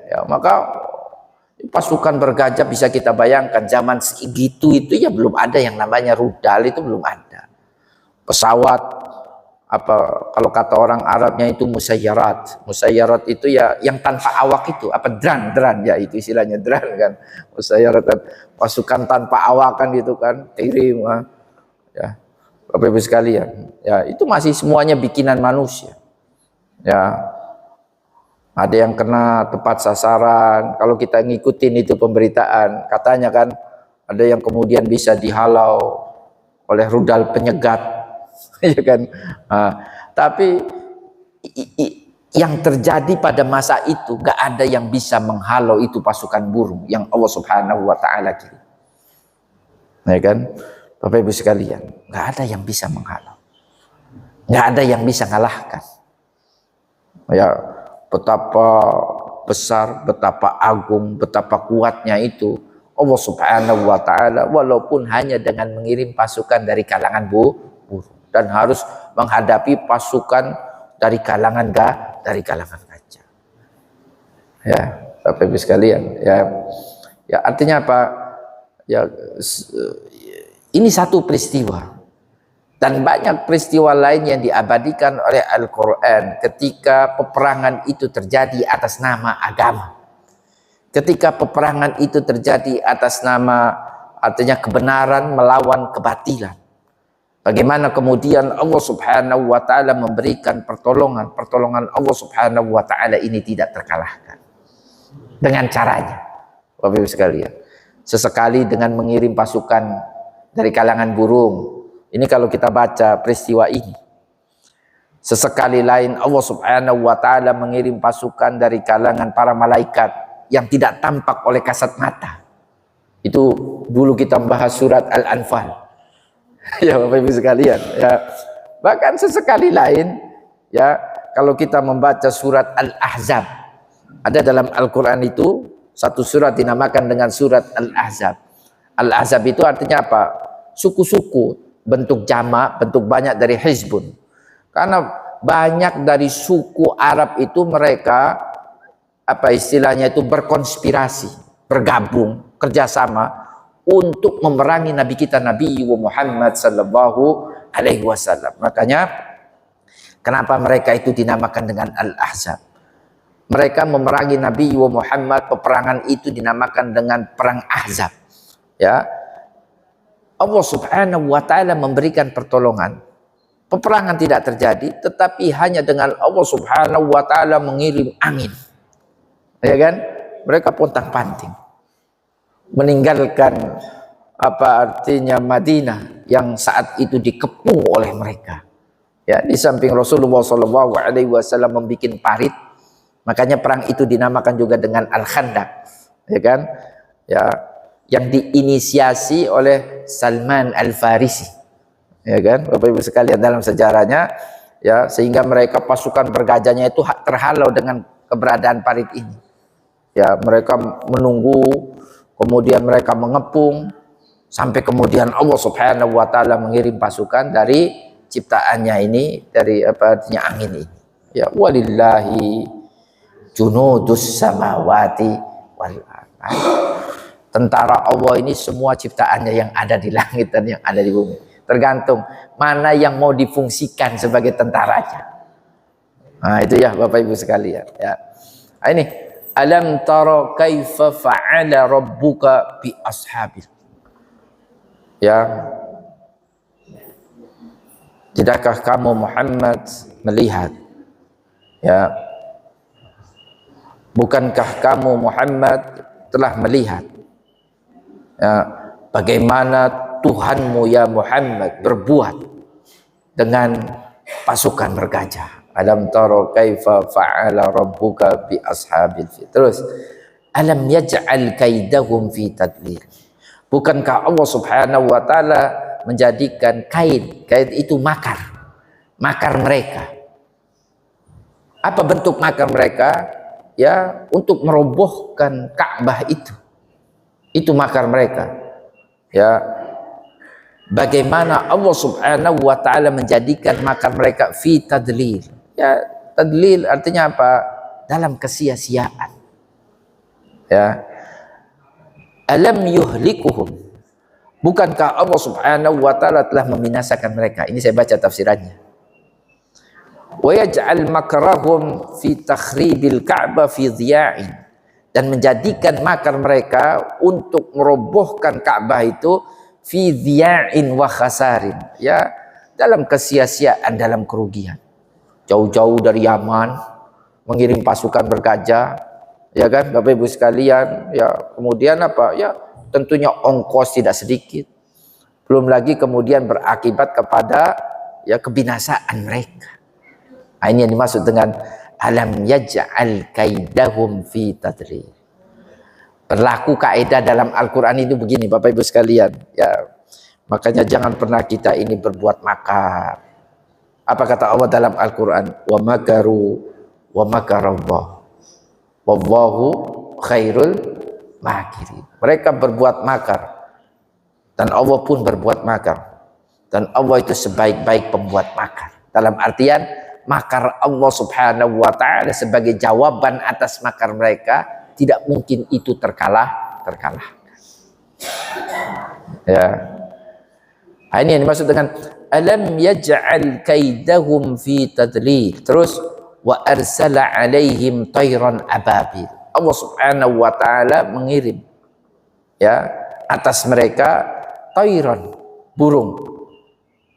Ya, maka pasukan bergajah bisa kita bayangkan zaman segitu itu ya belum ada yang namanya rudal, itu belum ada. Pesawat apa, kalau kata orang Arabnya itu musayyarat. Musayyarat itu ya yang tanpa awak itu, apa, dran ya itu istilahnya dran kan. Musayyarat kan pasukan tanpa awak kan gitu kan, kirim ya. Bapak Ibu sekalian, ya itu masih semuanya bikinan manusia. Ya, ada yang kena tepat sasaran. Kalau kita ngikutin itu pemberitaan, katanya kan ada yang kemudian bisa dihalau oleh rudal penyegat, ya kan. Tapi yang terjadi pada masa itu gak ada yang bisa menghalau itu pasukan burung yang Allah Subhanahu wa Ta'ala kirim, ya kan. Bapak Ibu sekalian, gak ada yang bisa menghalau, gak ada yang bisa ngalahkan. Ya, betapa besar, betapa agung, betapa kuatnya itu Allah Subhanahu wa Ta'ala, walaupun hanya dengan mengirim pasukan dari kalangan burung, dan harus menghadapi pasukan dari kalangan gajah. Ya, Bapak Ibu sekalian, ya artinya apa? Ya, ini satu peristiwa. Dan banyak peristiwa lain yang diabadikan oleh Al-Quran ketika peperangan itu terjadi atas nama agama. Ketika peperangan itu terjadi atas nama, artinya kebenaran melawan kebatilan. Bagaimana kemudian Allah Subhanahu wa Ta'ala memberikan pertolongan Allah Subhanahu wa Ta'ala ini tidak terkalahkan. Dengan caranya, Bapak Ibu sekalian, sesekali dengan mengirim pasukan dari kalangan burung. Ini kalau kita baca peristiwa ini. Sesekali lain Allah Subhanahu wa Ta'ala mengirim pasukan dari kalangan para malaikat yang tidak tampak oleh kasat mata. Itu dulu kita bahas surat Al-Anfal. Ya Bapak Ibu sekalian, ya. Bahkan sesekali lain, ya, kalau kita membaca surat Al-Ahzab, ada dalam Al-Quran itu satu surat dinamakan dengan surat Al-Ahzab. Al-Ahzab itu artinya apa? Suku-suku, bentuk jamak, bentuk banyak dari hizbun. Karena banyak dari suku Arab itu mereka, apa istilahnya itu, berkonspirasi, bergabung, kerjasama untuk memerangi Nabi kita Nabi Muhammad sallallahu alaihi wasallam. Makanya kenapa mereka itu dinamakan dengan Al-Ahzab? Mereka memerangi Nabi Muhammad, peperangan itu dinamakan dengan perang Ahzab. Ya, Allah Subhanahu wa Ta'ala memberikan pertolongan. Peperangan tidak terjadi, tetapi hanya dengan Allah Subhanahu wa Ta'ala mengirim angin. Ya kan? Mereka pontang-panting meninggalkan, apa artinya, Madinah yang saat itu dikepung oleh mereka. Ya, di samping Rasulullah Shallallahu Alaihi Wasallam membuat parit, makanya perang itu dinamakan juga dengan Al-Khandaq, ya kan? Ya, yang diinisiasi oleh Salman Al-Farisi, ya kan, Bapak Ibu sekalian, dalam sejarahnya, ya, sehingga mereka pasukan bergajahnya itu terhalau dengan keberadaan parit ini. Ya, mereka menunggu. Kemudian mereka mengepung sampai kemudian Allah Subhanahu wa Ta'ala mengirim pasukan dari ciptaannya ini, dari apa artinya angin ini. Ya, walillahi junudus samawati wal ardh. Tentara Allah ini semua ciptaannya yang ada di langit dan yang ada di bumi. Tergantung mana yang mau difungsikan sebagai tentaranya. Nah, itu ya Bapak Ibu sekalian, ya. Nah, ini alam tara kaifa fa'ala rabbuka bi ashabil. Ya, tidakkah kamu Muhammad melihat, ya, bukankah kamu Muhammad telah melihat, ya, bagaimana Tuhanmu ya Muhammad berbuat dengan pasukan bergajah. Alam tara kaifa fa'ala rabbuka bi ashabil fil. Terus, alam yaj'al kaidahum fi tadlil. Bukankah Allah Subhanahu wa Ta'ala menjadikan kaid itu makar mereka. Apa bentuk makar mereka? Ya, untuk merobohkan Ka'bah itu. Itu makar mereka. Ya, bagaimana Allah Subhanahu wa Ta'ala menjadikan makar mereka fi tadlil. Ya, tadlil artinya apa? Dalam kesia-siaan. Ya. Alam yuhlikuhum. Bukankah Allah Subhanahu wa Ta'ala telah membinasakan mereka? Ini saya baca tafsirannya. wa yaj'al makrahum fi takhribil Ka'bah fi dhiya'in, dan menjadikan makar mereka untuk merobohkan Ka'bah itu fi dhiya'in wa khasarin, ya, dalam kesia-siaan, dalam kerugian. Jauh-jauh dari Yaman mengirim pasukan bergajah, ya kan Bapak Ibu sekalian, ya, kemudian apa, ya, tentunya ongkos tidak sedikit, belum lagi kemudian berakibat kepada, ya, kebinasaan mereka. Nah, ini yang dimaksud dengan alam yaj'al kaidahum fi tadlil. Berlaku kaidah dalam Al-Quran itu begini Bapak Ibu sekalian, ya, makanya jangan pernah kita ini berbuat makar. Apa kata Allah dalam Al-Quran? Wa makaru wa makarallah wallahu khairul makirin. Mereka berbuat makar dan Allah pun berbuat makar, dan Allah itu sebaik-baik pembuat makar. Dalam artian makar Allah subhanahu wa ta'ala sebagai jawaban atas makar mereka, tidak mungkin itu terkalahkan. Ya. Ini yang dimaksud dengan alam yaj'al kaidahum fi tadlil. Terus wa arsala alaihim tayran ababil. Allah subhanahu wa ta'ala mengirim, ya, atas mereka tayran, burung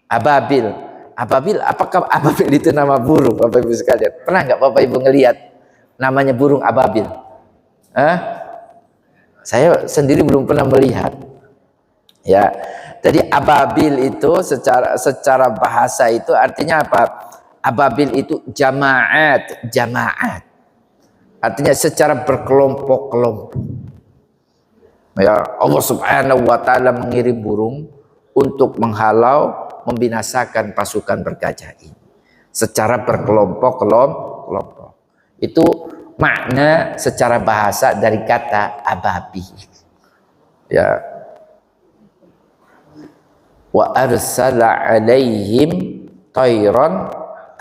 ababil. Ababil, apakah ababil itu nama burung Bapak Ibu sekalian? Pernah nggak Bapak Ibu ngelihat namanya burung ababil? Saya sendiri belum pernah melihat. Ya, jadi ababil itu secara bahasa itu artinya apa? Ababil itu jamaat. Artinya secara berkelompok-kelompok. Ya, Allah Subhanahu wa ta'ala mengirim burung untuk menghalau, membinasakan pasukan bergajah ini secara berkelompok-kelompok. Itu makna secara bahasa dari kata ababil. Ya. Wa arsala alaihim tayran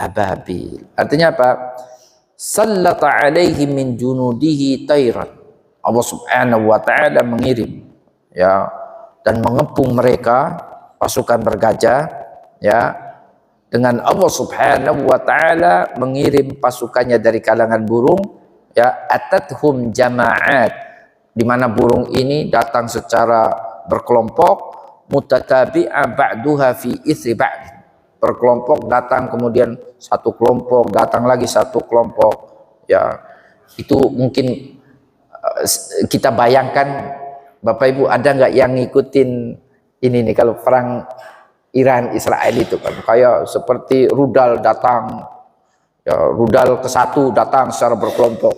ababil. Artinya apa? Sallata alaihim min junudihi tayran. Allah Subhanahu wa ta'ala mengirim, ya, dan mengepung mereka pasukan bergajah, ya, dengan Allah Subhanahu wa ta'ala mengirim pasukannya dari kalangan burung, ya, atathum jama'at, di mana burung ini datang secara berkelompok, mutatabi'a ba'duha fi ithri ba'd, berkelompok datang, kemudian satu kelompok datang lagi, satu kelompok, ya. Itu mungkin kita bayangkan Bapak Ibu, ada nggak yang ngikutin ini nih, kalau perang Iran Israel itu kan kayak seperti rudal datang, ya, rudal ke satu datang secara berkelompok,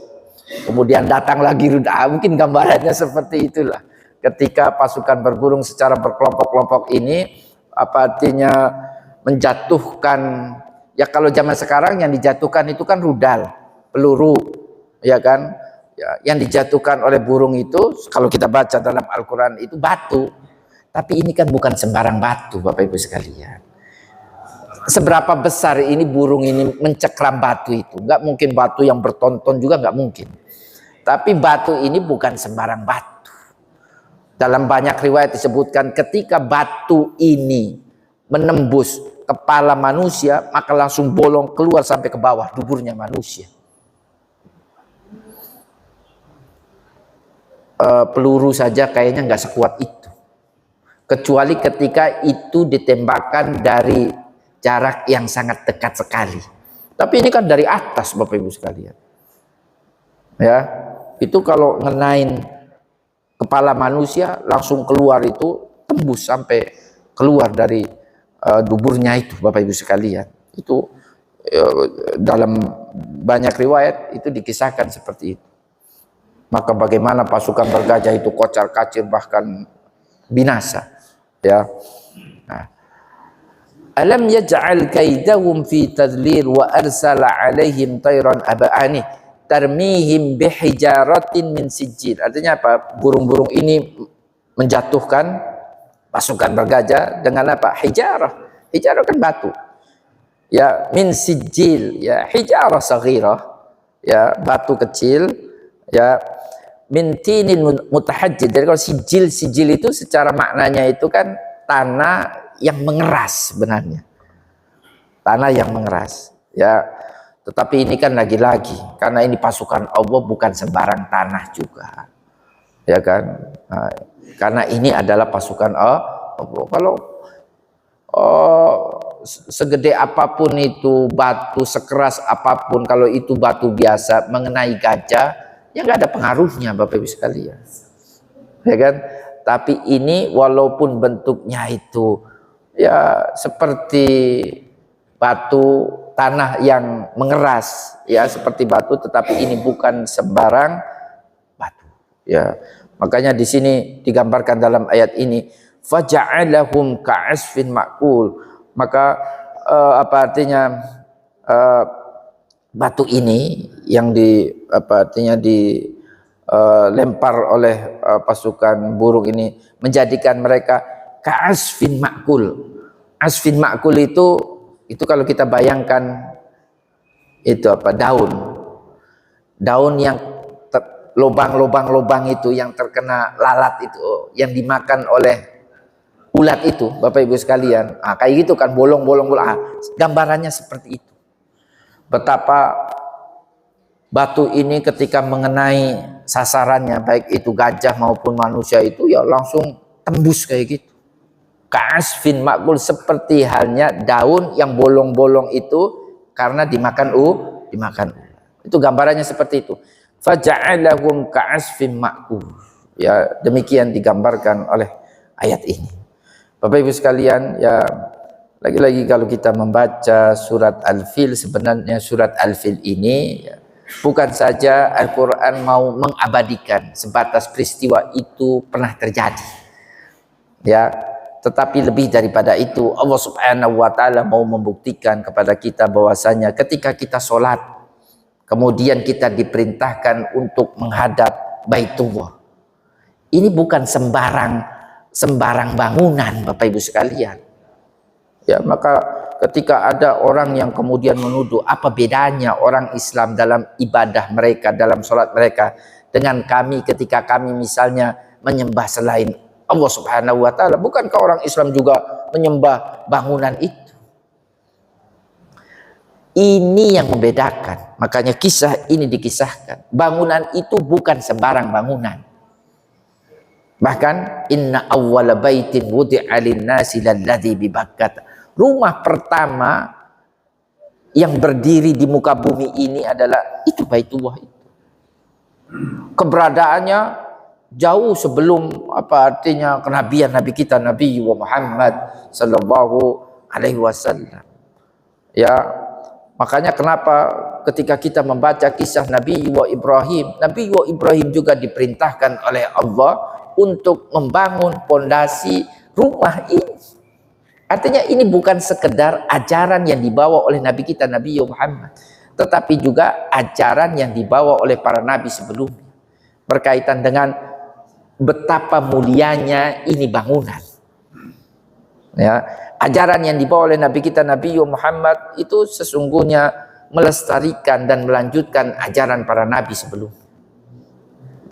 kemudian datang lagi rudal, mungkin gambarannya seperti itulah. Ketika pasukan berburung secara berkelompok-kelompok ini, apa artinya, menjatuhkan, ya, kalau zaman sekarang yang dijatuhkan itu kan rudal, peluru, ya kan, ya, yang dijatuhkan oleh burung itu kalau kita baca dalam Al-Quran itu batu. Tapi ini kan bukan sembarang batu Bapak Ibu sekalian. Seberapa besar ini burung ini mencekram batu itu? Nggak mungkin batu yang bertonton juga, nggak mungkin. Tapi batu ini bukan sembarang batu. Dalam banyak riwayat disebutkan ketika batu ini menembus kepala manusia, maka langsung bolong keluar sampai ke bawah duburnya manusia. Peluru saja kayaknya nggak sekuat itu. Kecuali ketika itu ditembakkan dari jarak yang sangat dekat sekali. Tapi ini kan dari atas Bapak Ibu sekalian. Ya, itu kalau ngenain kepala manusia langsung keluar, itu tembus sampai keluar dari duburnya itu Bapak Ibu sekalian. Itu dalam banyak riwayat itu dikisahkan seperti itu. Maka bagaimana pasukan bergajah itu kocar-kacir bahkan binasa. Ya. Nah. Alam yaj'al kaidahum fi tadlil wa arsala alaihim tayran aba'ani tarmihim bihijaratin min sijil. Artinya apa? Burung-burung ini menjatuhkan pasukan bergajah dengan apa? Hijarah. Hijarah kan batu. Ya, min sijil, ya, hijarah saghirah, ya, batu kecil, ya, min tinin mutahajjid. Jadi kalau sijil itu secara maknanya itu kan tanah yang mengeras sebenarnya. Tanah yang mengeras. Ya, tetapi ini kan lagi-lagi karena ini pasukan Allah, bukan sembarang tanah juga. Ya kan? Nah, karena ini adalah pasukan Allah. Kalau segede apapun itu batu, sekeras apapun, kalau itu batu biasa mengenai gajah, ya nggak ada pengaruhnya, Bapak Ibu sekalian. Ya kan? Tapi ini walaupun bentuknya itu ya seperti batu tanah yang mengeras, ya seperti batu, tetapi ini bukan sembarang batu. Ya, makanya di sini digambarkan dalam ayat ini, faja'alahum ka'asfin ma'kul. Maka apa artinya batu ini yang dilempar oleh pasukan burung ini menjadikan mereka ka'asfin ma'kul. Asfin ma'kul itu kalau kita bayangkan itu apa, daun yang lubang-lubang itu yang terkena lalat itu, yang dimakan oleh ulat itu, Bapak Ibu sekalian. Kayak gitu kan, bolong-bolong. Gambarannya seperti itu. Betapa batu ini ketika mengenai sasarannya, baik itu gajah maupun manusia, itu ya langsung tembus kayak gitu. Ka'asfin ma'kul, seperti halnya daun yang bolong-bolong itu karena dimakan ulat. Itu gambarannya seperti itu. Faja'alahum ka'asfin ma'kul. Ya, demikian digambarkan oleh ayat ini. Bapak Ibu sekalian, ya lagi-lagi kalau kita membaca surat Al-Fil, sebenarnya surat Al-Fil ini ya, bukan saja Al-Quran mau mengabadikan sebatas peristiwa itu pernah terjadi, ya, tetapi lebih daripada itu, Allah Subhanahu wa Ta'ala mau membuktikan kepada kita bahwasanya ketika kita sholat, kemudian kita diperintahkan untuk menghadap Baitullah. Ini bukan sembarang bangunan, Bapak Ibu sekalian. Ya, maka ketika ada orang yang kemudian menuduh apa bedanya orang Islam dalam ibadah mereka, dalam sholat mereka dengan kami ketika kami misalnya menyembah selain Allah Subhanahu wa Ta'ala, bukankah orang Islam juga menyembah bangunan itu? Ini yang membedakan. Makanya kisah ini dikisahkan. Bangunan itu bukan sembarang bangunan. Bahkan inna awwala baitin wudi'a lin-nasi lalladzi bi Bakkah. Rumah pertama yang berdiri di muka bumi ini adalah itu Baitullah itu. Keberadaannya jauh sebelum apa artinya kenabian Nabi kita Nabi Muhammad sallallahu alaihi wasallam. Ya, makanya kenapa ketika kita membaca kisah Nabi Ibrahim juga diperintahkan oleh Allah untuk membangun pondasi rumah ini. Artinya ini bukan sekedar ajaran yang dibawa oleh Nabi kita Nabi Muhammad, tetapi juga ajaran yang dibawa oleh para nabi sebelumnya berkaitan dengan betapa mulianya ini bangunan. Ya, ajaran yang dibawa oleh Nabi kita Nabi Muhammad itu sesungguhnya melestarikan dan melanjutkan ajaran para nabi sebelumnya.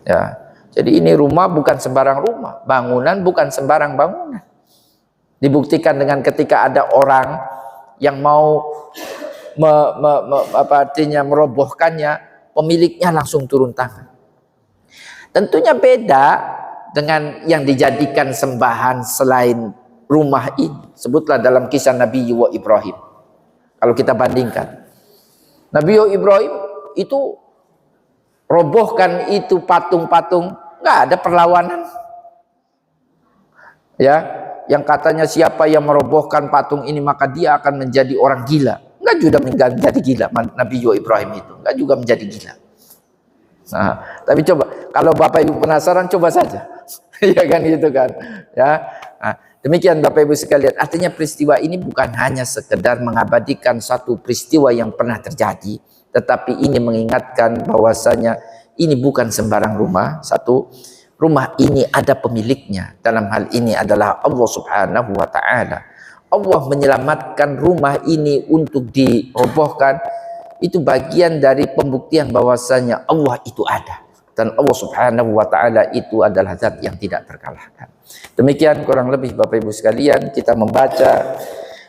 Ya, jadi ini rumah bukan sembarang rumah, bangunan bukan sembarang bangunan. Dibuktikan dengan ketika ada orang yang mau merobohkannya, pemiliknya langsung turun tangan. Tentunya beda dengan yang dijadikan sembahan selain rumah ini. Sebutlah dalam kisah Nabi Ibrahim. Kalau kita bandingkan, Nabi Ibrahim itu robohkan itu patung-patung, nggak ada perlawanan. Ya, yang katanya siapa yang merobohkan patung ini maka dia akan menjadi orang gila. Nggak juga menjadi gila. Nabi Ibrahim itu nggak juga menjadi gila. Nah, tapi coba kalau Bapak Ibu penasaran, coba saja. Ya kan gitu kan. Ya. Nah, demikian Bapak Ibu sekalian. Artinya peristiwa ini bukan hanya sekedar mengabadikan satu peristiwa yang pernah terjadi, tetapi ini mengingatkan bahwasanya ini bukan sembarang rumah. Satu, rumah ini ada pemiliknya. Dalam hal ini adalah Allah Subhanahu wa Ta'ala. Allah menyelamatkan rumah ini untuk dirobohkan. Itu bagian dari pembuktian bahwasanya Allah itu ada. Dan Allah Subhanahu wa Ta'ala itu adalah zat yang tidak terkalahkan. Demikian kurang lebih Bapak Ibu sekalian kita membaca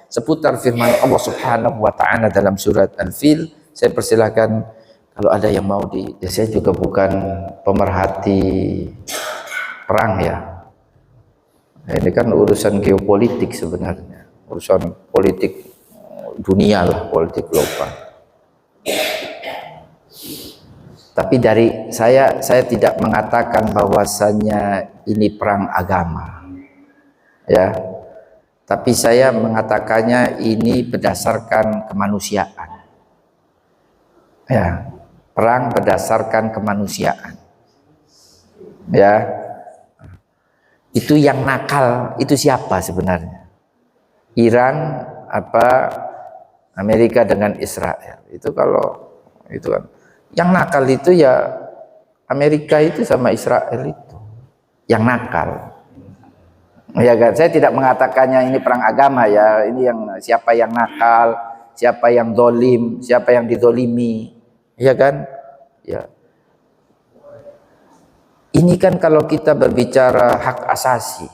seputar firman Allah Subhanahu wa taala dalam surat Al-Fil. Saya persilahkan kalau ada yang mau saya juga bukan pemerhati perang ya. Ini kan urusan geopolitik sebenarnya, urusan politik dunia lah, politik global. Tapi dari saya tidak mengatakan bahwasannya ini perang agama, ya. Tapi saya mengatakannya ini berdasarkan kemanusiaan, ya. Perang berdasarkan kemanusiaan, ya. Itu yang nakal itu siapa sebenarnya? Iran apa Amerika dengan Israel? Itu kalau itu kan yang nakal itu ya Amerika itu sama Israel itu yang nakal. Ya kan, saya tidak mengatakannya ini perang agama ya. Ini yang siapa yang nakal, siapa yang dolim, siapa yang didolimi, ya kan? Ya. Ini kan kalau kita berbicara hak asasi,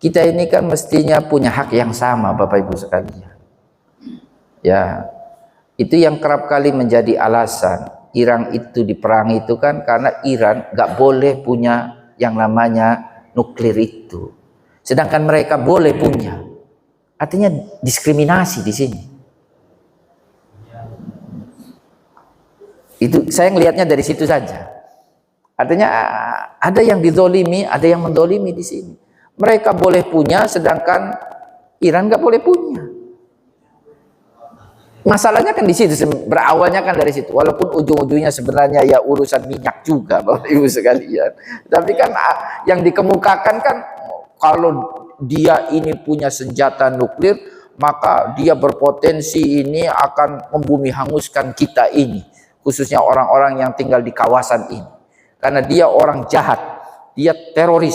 kita ini kan mestinya punya hak yang sama, Bapak Ibu sekalian. Ya, itu yang kerap kali menjadi alasan Iran itu diperangi itu kan karena Iran nggak boleh punya yang namanya nuklir itu, sedangkan mereka boleh punya. Artinya diskriminasi di sini. Itu saya ngelihatnya dari situ saja. Artinya ada yang dizolimi, ada yang mendolimi di sini. Mereka boleh punya, sedangkan Iran nggak boleh punya. Masalahnya kan di situ, berawalnya kan dari situ. Walaupun ujung-ujungnya sebenarnya ya urusan minyak juga, Bapak Ibu sekalian. Tapi kan yang dikemukakan kan kalau dia ini punya senjata nuklir, maka dia berpotensi ini akan membumi hanguskan kita ini, khususnya orang-orang yang tinggal di kawasan ini. Karena dia orang jahat, dia teroris,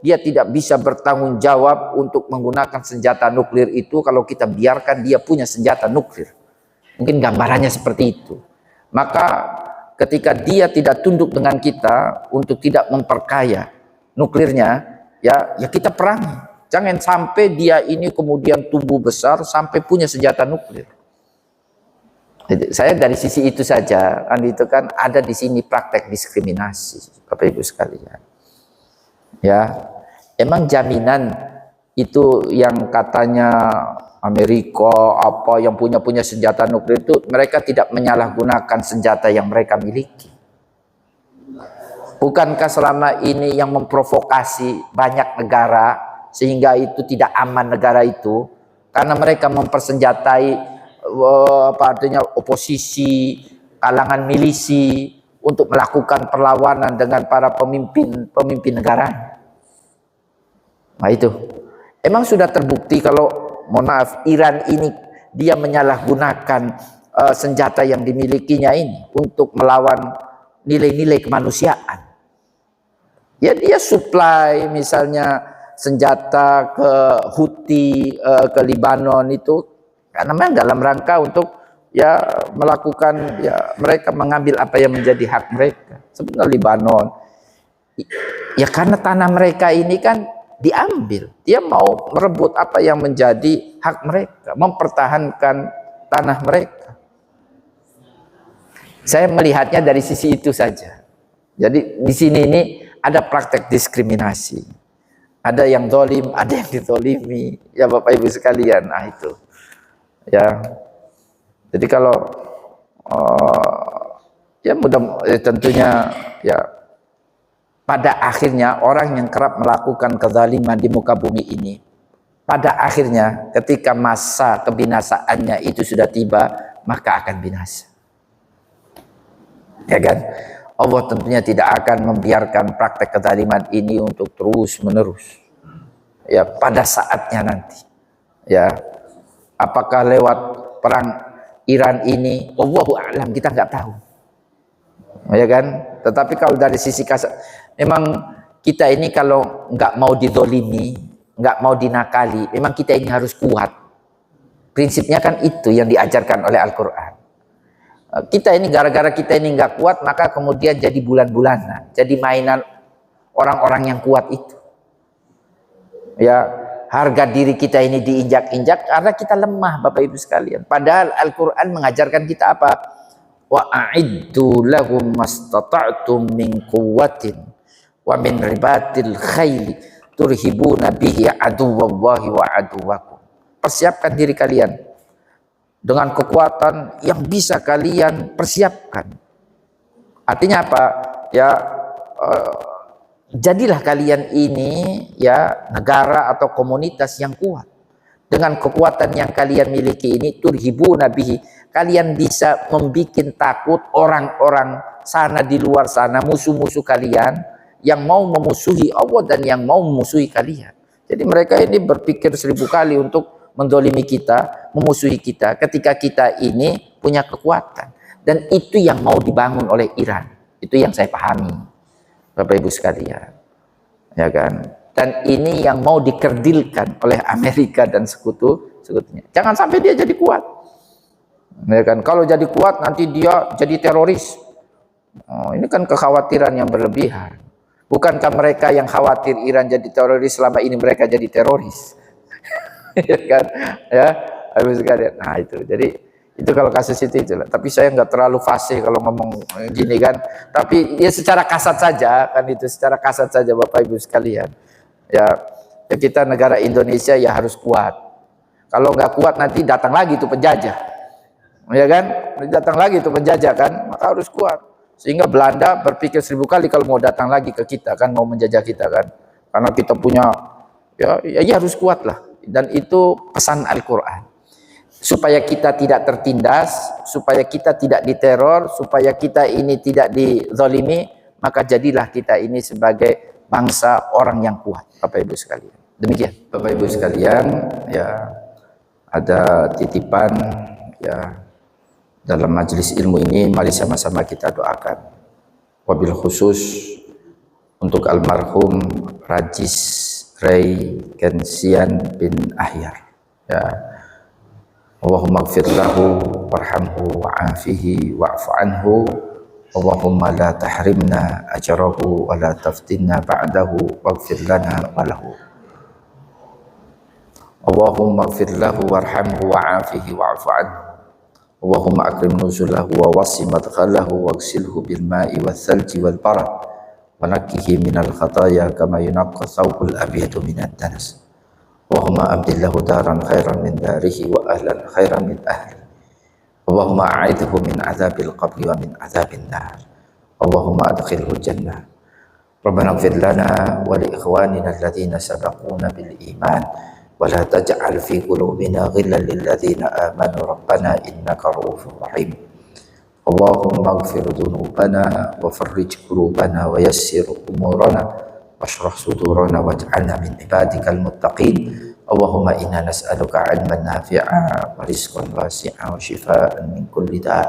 dia tidak bisa bertanggung jawab untuk menggunakan senjata nuklir itu kalau kita biarkan dia punya senjata nuklir. Mungkin gambarannya seperti itu. Maka ketika dia tidak tunduk dengan kita untuk tidak memperkaya nuklirnya, ya kita perangi. Jangan sampai dia ini kemudian tumbuh besar sampai punya senjata nuklir. Saya dari sisi itu saja, kan itu kan ada di sini praktek diskriminasi, Bapak Ibu sekalian. Ya, emang jaminan itu yang katanya Amerika apa yang punya senjata nuklir itu mereka tidak menyalahgunakan senjata yang mereka miliki. Bukankah selama ini yang memprovokasi banyak negara sehingga itu tidak aman negara itu karena mereka mempersenjatai apa artinya oposisi, kalangan milisi untuk melakukan perlawanan dengan para pemimpin negara. Nah itu emang sudah terbukti kalau mohon maaf Iran ini dia menyalahgunakan senjata yang dimilikinya ini untuk melawan nilai-nilai kemanusiaan. Ya dia supply misalnya senjata ke Houthi, ke Libanon itu karena memang dalam rangka untuk ya melakukan ya mereka mengambil apa yang menjadi hak mereka. Sebenarnya Libanon ya karena tanah mereka ini kan diambil, dia mau merebut apa yang menjadi hak mereka, mempertahankan tanah mereka. Saya melihatnya dari sisi itu saja. Jadi di sini ini ada praktek diskriminasi, ada yang zalim, ada yang ditolimi, ya Bapak Ibu sekalian. Nah itu. Ya, jadi kalau ya tentunya ya pada akhirnya orang yang kerap melakukan kezaliman di muka bumi ini, pada akhirnya ketika masa kebinasaannya itu sudah tiba, maka akan binasa. Ya kan? Allah tentunya tidak akan membiarkan praktek kezaliman ini untuk terus menerus. Ya, pada saatnya nanti. Ya. Apakah lewat perang Iran ini, Allahu a'lam, kita nggak tahu, ya kan? Tetapi kalau dari sisi kasar, memang kita ini kalau nggak mau dizolimi, nggak mau dinakali, memang kita ini harus kuat. Prinsipnya kan itu yang diajarkan oleh Al-Quran. Kita ini gara-gara kita ini nggak kuat, maka kemudian jadi bulan-bulanan, jadi mainan orang-orang yang kuat itu. Ya. harga diri kita ini diinjak-injak karena kita lemah, Bapak Ibu sekalian. Padahal Al-Quran mengajarkan kita apa? Wa a'iddu lahum mastata'tum min quwwatin wa min ribatil khayli turhibuna bihi aduwallahi wa aduwakum. Persiapkan diri kalian dengan kekuatan yang bisa kalian persiapkan. Artinya apa? Ya, jadilah kalian ini ya negara atau komunitas yang kuat. Dengan kekuatan yang kalian miliki ini, turhibuna bihi, kalian bisa membuat takut orang-orang sana di luar sana, musuh-musuh kalian yang mau memusuhi Allah dan yang mau memusuhi kalian. Jadi mereka ini berpikir 1000 kali untuk mendolimi kita, memusuhi kita ketika kita ini punya kekuatan. Dan itu yang mau dibangun oleh Iran. Itu yang saya pahami, Bapak Ibu sekalian. Ya kan? Dan ini yang mau dikerdilkan oleh Amerika dan sekutunya. Jangan sampai dia jadi kuat. Ya kan? Kalau jadi kuat nanti dia jadi teroris. Oh, ini kan kekhawatiran yang berlebihan. Bukankah mereka yang khawatir Iran jadi teroris selama ini mereka jadi teroris? Ya kan? Ya, habis sekalian. Nah itu. Jadi itu kalau kasus itu lah. Tapi saya nggak terlalu fasih kalau ngomong gini kan. Tapi ya secara kasat saja kan, itu secara kasat saja Bapak Ibu sekalian. Ya kita negara Indonesia ya harus kuat. Kalau nggak kuat nanti datang lagi tuh penjajah, ya kan? Datang lagi tuh penjajah kan, maka harus kuat. Sehingga Belanda berpikir 1000 kali kalau mau datang lagi ke kita kan, mau menjajah kita kan, karena kita punya ya harus kuat lah. Dan itu pesan Al-Quran, supaya kita tidak tertindas, supaya kita tidak diteror, supaya kita ini tidak dizalimi, maka jadilah kita ini sebagai bangsa orang yang kuat, Bapak Ibu sekalian. Demikian, Bapak Ibu sekalian, ya ada titipan ya dalam majelis ilmu ini, mari sama-sama kita doakan. Wabil khusus untuk almarhum Rajis Ray Kensian bin Ahyar. Ya, Allahumma gfir lahu warhamhu wa'afihi wa'fu anhu. Allahumma la tahrimna ajrahu wa la taftinna ba'dahu waghfir lana wa lahu. Allahumma ighfir lahu warhamhu wa'afihi wa'fu anhu. Allahumma akrim nuzulahu wa wasi madkhalahu waghsilhu bil ma'i wal thalji wal barad wa nakkihi minal khataya kama yunaqqa thawbul abyadu minad danas. Allahumma abdillahu daran khairan min darihi wa ahlan khairan min ahli. Allahumma a'idhu min azabil qabri wa min azabin nar. Allahumma adkhilhu jannah. Rabbana ighfir lana wa li ikhwanina alladhina sabaquna bil iman wa la taj'al fi qulubina ghillan lil ladzina amanu rabbana innaka ra'ufur rahim. Allahumma ighfir dhunubana wa farrij qulubana wa yassir umurana washrah sudurana waj'alna min ibadikal muttaqin. Allahumma inna nas'aluka ilman nafi'a wa rizqan wasi'a wa shifaa'an min kulli da'.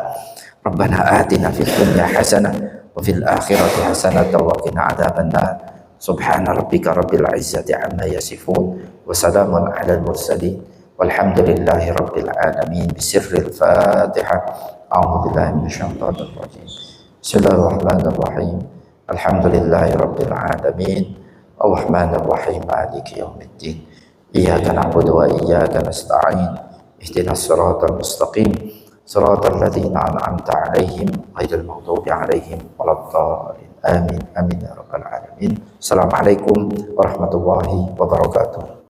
Rabbana atina fid dunya hasanah wa fil akhirati hasanah wa qina adzaban nar. Subhana rabbika rabbil izzati amma yasifun wa salamun 'alal mursalin walhamdulillahi rabbil alamin. Bisirril Fatihah. A'udzu billahi minasyaitonir rajim. Bismillahirrahmanirrahim. Alhamdulillahi rabbil alamin. Arrahmanir rahim. Maliki yaumiddin. Iyyaka na'budu wa iyyaka nasta'in. Ihdinas siratal mustaqim. Siratal ladzina an'amta 'alaihim ghairil maghdubi 'alaihim waladdallin. Amin. Amin ya rabbal alamin. Assalamualaikum warahmatullahi wabarakatuh.